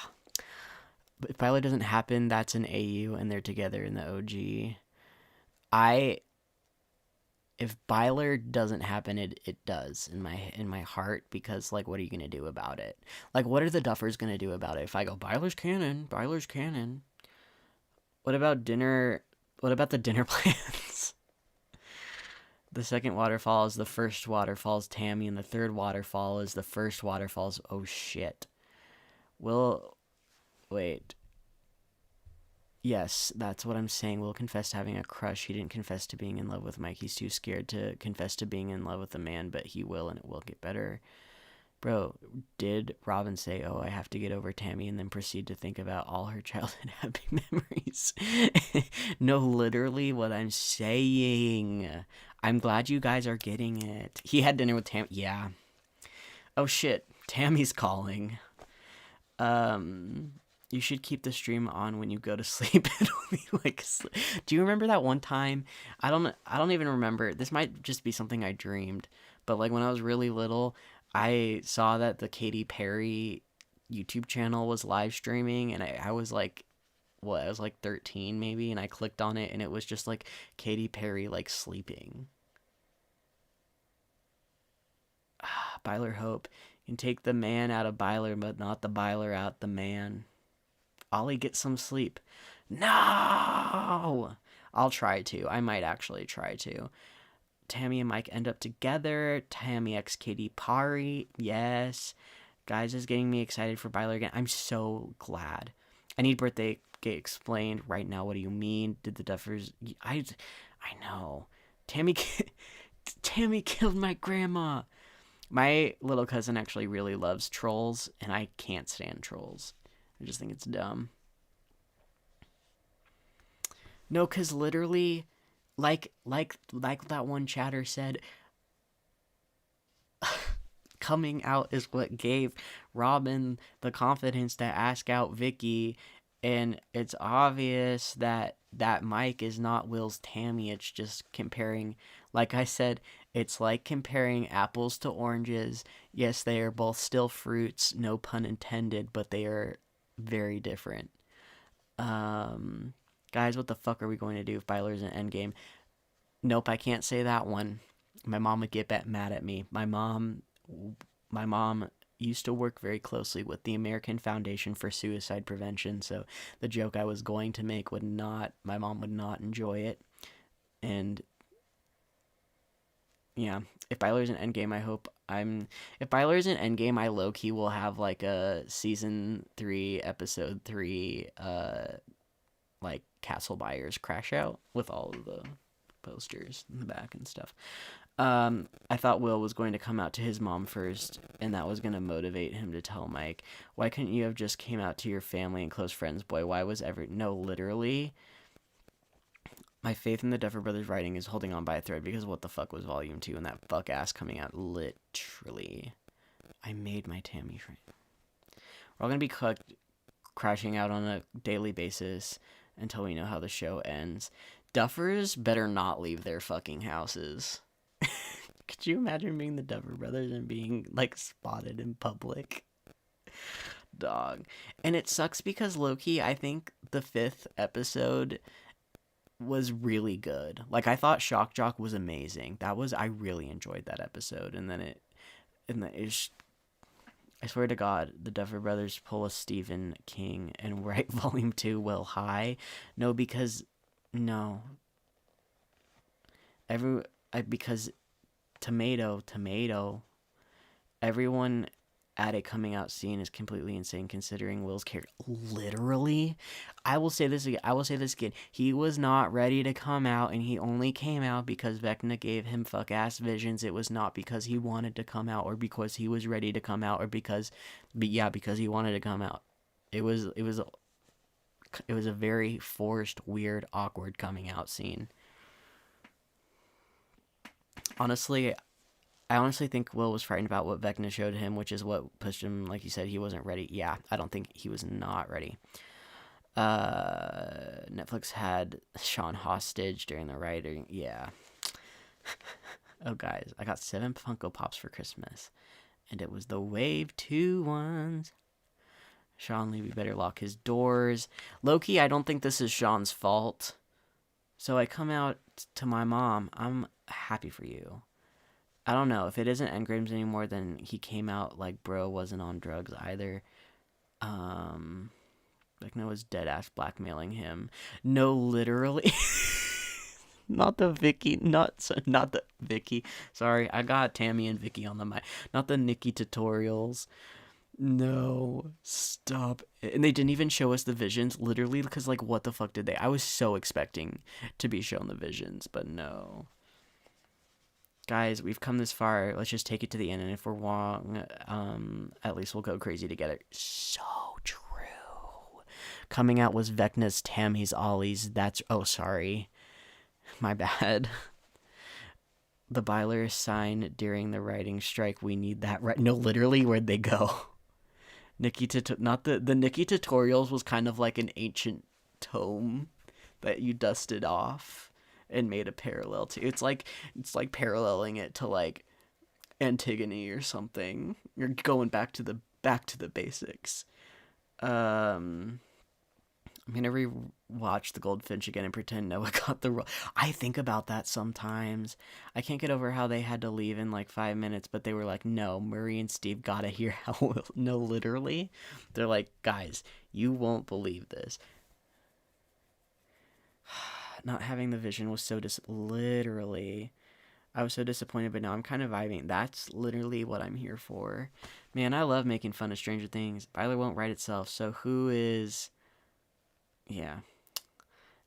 But if Byler doesn't happen, that's an AU and they're together in the OG. If Byler doesn't happen, it does in my heart, because, like, what are you gonna do about it? Like, what are the Duffers gonna do about it? If I go, Byler's canon, Byler's canon. What about dinner? What about the dinner plans? The second waterfall is the first waterfall's Tammy, and the third waterfall is the first waterfall's. Oh shit. Will wait. Yes, that's what I'm saying. Will confessed to having a crush. He didn't confess to being in love with Mike. He's too scared to confess to being in love with a man, but he will, and it will get better. Bro, did Robin say, "Oh, I have to get over Tammy," and then proceed to think about all her childhood happy memories? No, literally what I'm saying. I'm glad you guys are getting it. He had dinner with Tammy. Yeah. Oh shit, Tammy's calling. You should keep the stream on when you go to sleep. It'll be like, do you remember that one time? I don't even remember. This might just be something I dreamed, but like when I was really little, I saw that the Katy Perry YouTube channel was live streaming, and I was like, what? I was like 13 maybe, and I clicked on it, and it was just like Katy Perry like sleeping. Byler Hope. You can take the man out of Byler, but not the Byler out the man. Ollie, get some sleep. No! I'll try to. I might actually try to. Tammy and Mike end up together. Tammy x Katy Perry. Yes. Guys, is getting me excited for Byler again. I'm so glad. I need birthday get explained right now. What do you mean? Did the Duffers... I know. Tammy killed my grandma. My little cousin actually really loves trolls, and I can't stand trolls. I just think it's dumb. No, because literally, like that one chatter said, coming out is what gave Robin the confidence to ask out Vicky, and it's obvious that Mike is not Will's Tammy. It's just comparing, like I said, it's like comparing apples to oranges. Yes, they are both still fruits, no pun intended, but they are very different. Guys, what the fuck are we going to do if Byler's an endgame? Nope, I can't say that one. My mom would get mad at me. My mom used to work very closely with the American Foundation for Suicide Prevention, so the joke I was going to make my mom would not enjoy it. And yeah, if Byler's an endgame, if Byler's an endgame, I low-key will have like a season 3, episode 3, like Castle Buyers crash out with all of the posters in the back and stuff. I thought Will was going to come out to his mom first, and that was going to motivate him to tell Mike. Why couldn't you have just came out to your family and close friends, boy? Why was no, literally, my faith in the Duffer Brothers writing is holding on by a thread, because what the fuck was Volume 2 and that fuck ass coming out? Literally. I made my Tammy friend. We're all going to be crashing out on a daily basis until we know how the show ends. Duffers better not leave their fucking houses. Could you imagine being the Duffer Brothers and being, like, spotted in public? Dog. And it sucks because, low-key, I think the 5th episode was really good. Like, I thought Shock Jock was amazing. I really enjoyed that episode. And then I swear to God, the Duffer Brothers pull a Stephen King and write Volume 2 Will High. No, because tomato, everyone at a coming out scene is completely insane considering Will's character. Literally, I will say this again. He was not ready to come out, and he only came out because Vecna gave him fuck ass visions. It was not because he wanted to come out or because he was ready to come out or because he wanted to come out. It was a very forced, weird, awkward coming out scene. I honestly think Will was frightened about what Vecna showed him, which is what pushed him, like you said, he wasn't ready. Yeah, I don't think he was not ready. Netflix had Sean hostage during the writing. Yeah. Oh, guys, I got 7 Funko Pops for Christmas, and it was the Wave 2 ones. Sean Levy better lock his doors. Loki, I don't think this is Sean's fault. So I come out to my mom. I'm happy for you. I don't know. If it isn't engrams anymore, then he came out like bro wasn't on drugs either. Like Noah's dead ass blackmailing him. No, literally. Not the Vicky, not the Vicky. Sorry, I got Tammy and Vicky on the mic. Not the Nikki tutorials. No, stop. And they didn't even show us the visions, literally, because, like, what the fuck did they? I was so expecting to be shown the visions, but no. Guys, we've come this far. Let's just take it to the end, and if we're wrong, at least we'll go crazy together. So true. Coming out was Vecna's, Tammy's, Ollie's. That's, oh, sorry. My bad. The byler sign during the writing strike. We need that right. No, literally, where'd they go? Nikki not the Nikki tutorials was kind of like an ancient tome that you dusted off and made a parallel to. It's like paralleling it to like Antigone or something. You're going back to the basics. I'm gonna rewatch The Goldfinch again and pretend Noah got the role. I think about that sometimes. I can't get over how they had to leave in like 5 minutes, but they were like, no, Murray and Steve gotta hear how no, literally. They're like, guys, you won't believe this. Not having the vision was so literally. I was so disappointed, but now I'm kind of vibing. That's literally what I'm here for. Man, I love making fun of Stranger Things. Byler won't write itself, so who is... Yeah.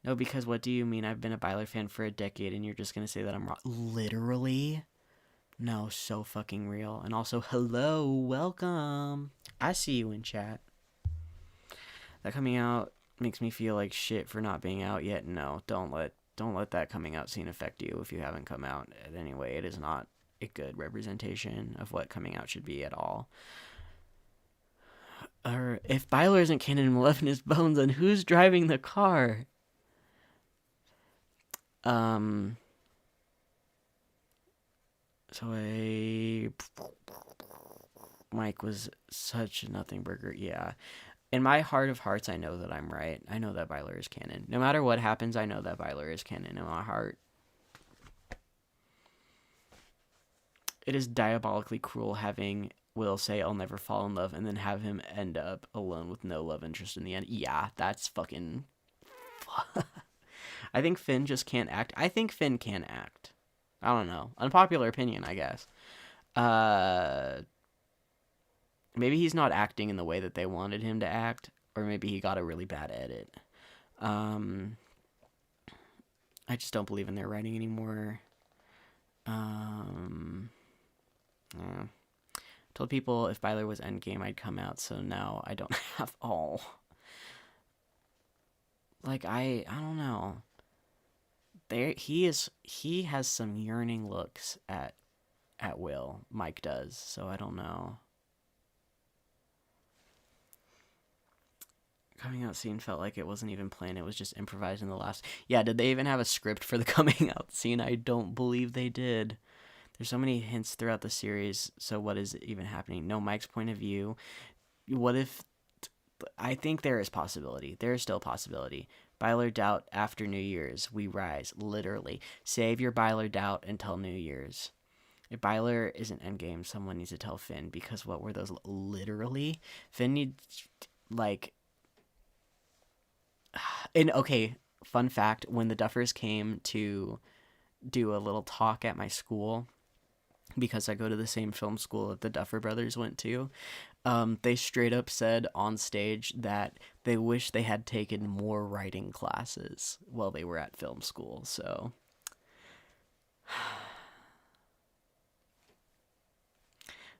No, because what do you mean? I've been a Byler fan for a decade and you're just going to say that I'm wrong? Literally? No, so fucking real. And also, hello, welcome. I see you in chat. That coming out makes me feel like shit for not being out yet. No, don't let that coming out scene affect you if you haven't come out. Anyway, it is not a good representation of what coming out should be at all. Or if Byler isn't canon and Eleven is Bones, then who's driving the car? So Mike was such a nothing burger. Yeah. In my heart of hearts, I know that I'm right. I know that Byler is canon. No matter what happens, I know that Byler is canon in my heart. It is diabolically cruel having Will say, I'll never fall in love, and then have him end up alone with no love interest in the end. Yeah, that's fucking... I think Finn just can't act. I think Finn can act. I don't know. Unpopular opinion, I guess. Maybe he's not acting in the way that they wanted him to act, or maybe he got a really bad edit. I just don't believe in their writing anymore. Yeah. Told people if Byler was Endgame, I'd come out, so now I don't have all. Like, I don't know. He has some yearning looks at Will. Mike does, so I don't know. Coming out scene felt like it wasn't even planned. It was just improvised in the last... Yeah, did they even have a script for the coming out scene? I don't believe they did. There's so many hints throughout the series, so what is even happening? No, Mike's point of view. What if... I think there is possibility. There is still possibility. Byler doubt after New Year's. We rise. Literally. Save your Byler doubt until New Year's. If Byler isn't Endgame, someone needs to tell Finn, because what were those? Literally? Finn needs... Like... And, okay, fun fact. When the Duffers came to do a little talk at my school... because I go to the same film school that the Duffer Brothers went to, they straight up said on stage that they wish they had taken more writing classes while they were at film school, so...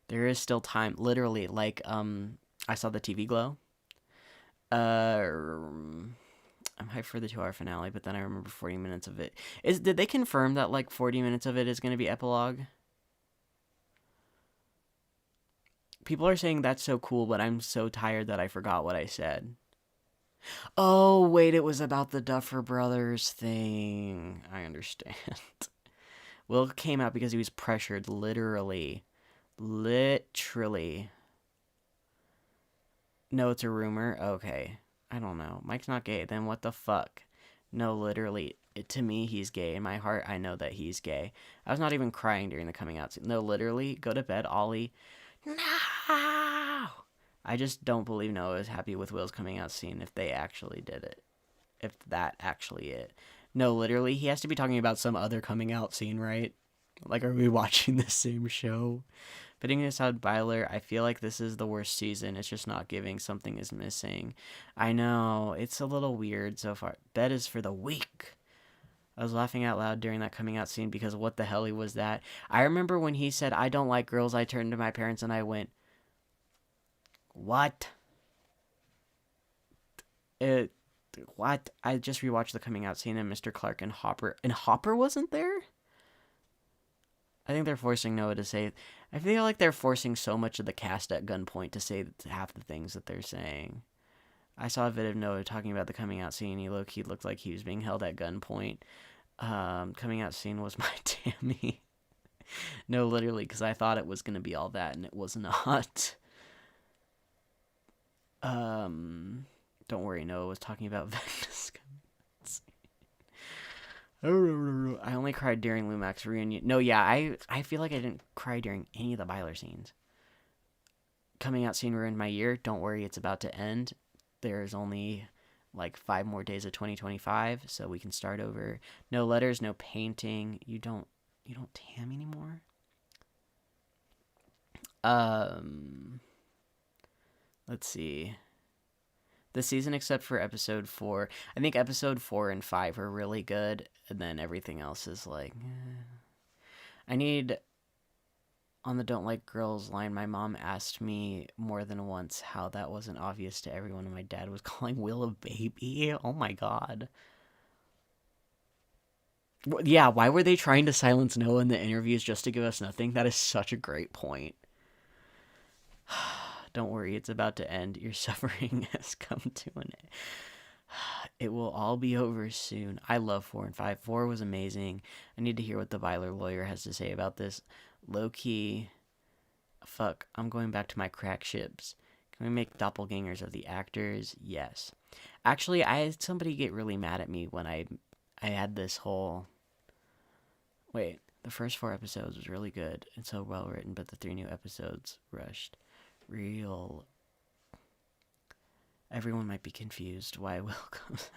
There is still time, literally, like, I saw the TV Glow. I'm hyped for the 2-hour finale, but then I remember 40 minutes of it. Did they confirm that, like, 40 minutes of it is going to be epilogue? People are saying that's so cool, but I'm so tired that I forgot what I said. Oh, wait, it was about the Duffer Brothers thing. I understand. Will came out because he was pressured, literally. Literally. No, it's a rumor? Okay. I don't know. Mike's not gay. Then what the fuck? No, literally. To me, he's gay. In my heart, I know that he's gay. I was not even crying during the coming out scene. No, literally. Go to bed, Ollie. No! I just don't believe Noah is happy with Will's coming out scene if they actually did it. If that actually it. No, literally, he has to be talking about some other coming out scene, right? Like, are we watching the same show? Putting aside byler, I feel like this is the worst season. It's just not giving. Something is missing. I know. It's a little weird so far. Bed is for the weak. I was laughing out loud during that coming out scene because what the hell was that? I remember when he said, I don't like girls, I turned to my parents and I went, what? It, what? I just rewatched the coming out scene and Mr. Clark and Hopper. And Hopper wasn't there? I think they're forcing Noah to say. I feel like they're forcing so much of the cast at gunpoint to say half the things that they're saying. I saw a vid of Noah talking about the coming out scene. He looked like he was being held at gunpoint. Coming out scene was my Tammy. No, literally, because I thought it was going to be all that, and it was not. Don't worry, Noah was talking about Vecna's I only cried during Lumac's reunion. No, yeah, I feel like I didn't cry during any of the byler scenes. Coming out scene ruined my year. Don't worry, it's about to end. There's only like 5 more days of 2025, so we can start over. No letters, no painting. You don't tam anymore. Let's see. The season except for episode 4. I think episode 4 and 5 are really good, and then everything else is like I need on the don't like girls line, my mom asked me more than once how that wasn't obvious to everyone and my dad was calling Will a baby. Oh my god. Yeah, why were they trying to silence Noah in the interviews just to give us nothing? That is such a great point. Don't worry, it's about to end. Your suffering has come to an end. It will all be over soon. I love 4 and 5. 4 was amazing. I need to hear what the byler lawyer has to say about this. Low key. Fuck, I'm going back to my crack ships. Can we make doppelgangers of the actors? Yes. Actually, I had somebody get really mad at me when I had this whole. Wait, the first 4 episodes was really good and so well written, but the 3 new episodes rushed. Real. Everyone might be confused why Will comes.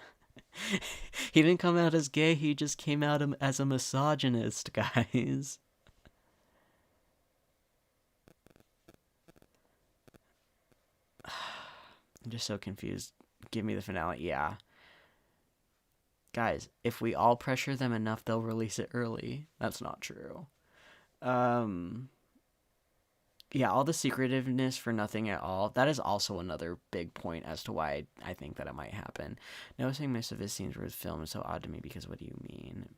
He didn't come out as gay, he just came out as a misogynist, guys. I'm just so confused. Give me the finale. Yeah. Guys, if we all pressure them enough, they'll release it early. That's not true. Yeah, all the secretiveness for nothing at all. That is also another big point as to why I think that it might happen. Noticing most of his scenes were filmed is so odd to me because what do you mean?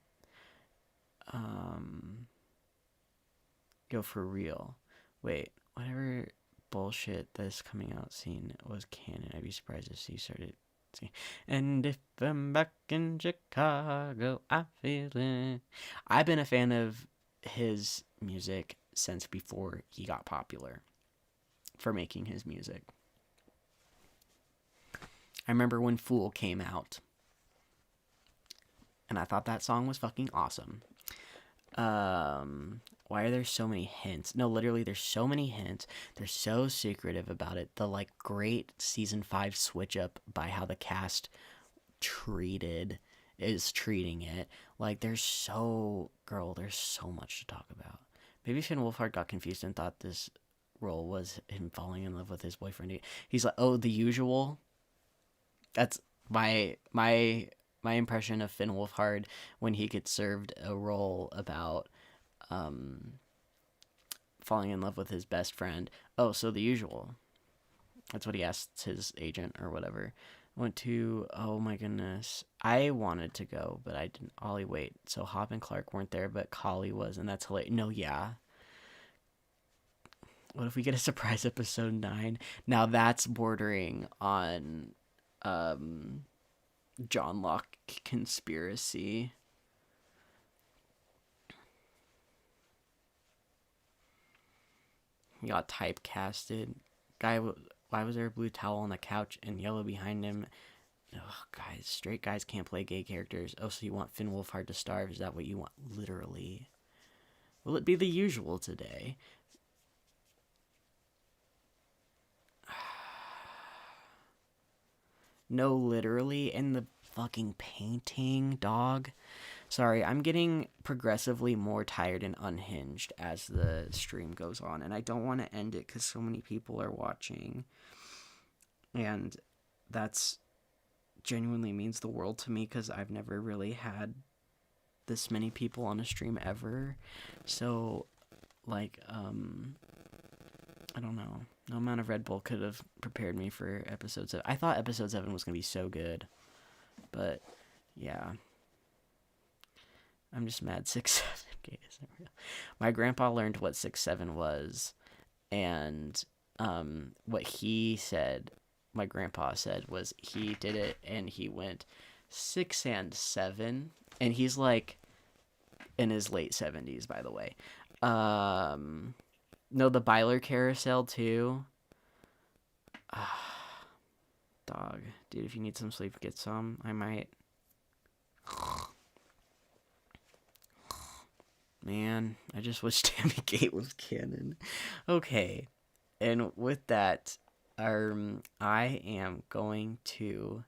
Go for real. Wait, whatever bullshit this coming out scene was canon. I'd be surprised if he started. And if I'm back in Chicago, I feel it. I've been a fan of his music since before he got popular for making his music. I remember when Fool came out, and I thought that song was fucking awesome. Why are there so many hints? No, literally, there's so many hints. They're so secretive about it. The like great season 5 switch up by how the cast is treating it. Like there's so much to talk about. Maybe Finn Wolfhard got confused and thought this role was him falling in love with his boyfriend. He's like, oh, the usual. That's my impression of Finn Wolfhard when he gets served a role about falling in love with his best friend. Oh, so the usual. That's what he asked his agent or whatever. Went to, oh my goodness. I wanted to go, but I didn't. Ollie, wait. So Hop and Clark weren't there, but Collie was, and that's hilarious. No, yeah. What if we get a surprise episode 9? Now that's bordering on John Locke conspiracy. He got typecasted. Why was there a blue towel on the couch and yellow behind him? Oh, guys, straight guys can't play gay characters. Oh, so you want Finn Wolfhard to starve? Is that what you want? Literally. Will it be the usual today? No, literally. In the fucking painting, dog. Sorry, I'm getting progressively more tired and unhinged as the stream goes on, and I don't want to end it because so many people are watching. And that's genuinely means the world to me because I've never really had this many people on a stream ever. So, like, I don't know. No amount of Red Bull could have prepared me for episode 7. I thought episode 7 was going to be so good. But, yeah. I'm just mad 6-7 gay isn't real. My grandpa learned what 6-7 was. And what he said, my grandpa said, was he did it and he went 6 and 7. And he's like in his late 70s, by the way. No, the byler carousel too. Dog. Dude, if you need some sleep, get some. I might. Man, I just wish Tammy Gate was canon. Okay. And with that, I am going to...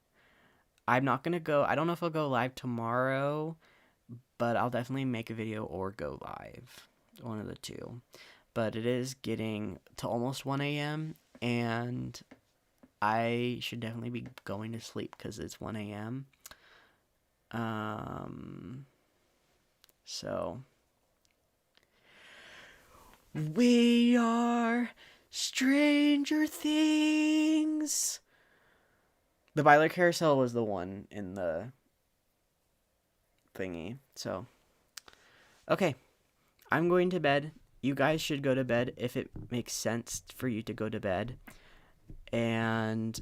I'm not going to go... I don't know if I'll go live tomorrow, but I'll definitely make a video or go live. One of the two. But it is getting to almost 1 a.m., and I should definitely be going to sleep because it's 1 a.m. So... We are Stranger Things. The byler carousel was the one in the thingy. So, okay. I'm going to bed. You guys should go to bed if it makes sense for you to go to bed. And,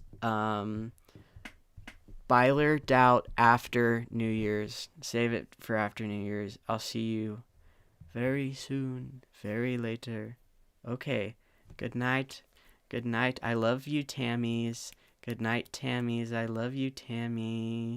byler doubt after New Year's. Save it for after New Year's. I'll see you very soon, very later. Okay, good night. Good night. I love you, Tammys. Good night, Tammys. I love you, Tammy.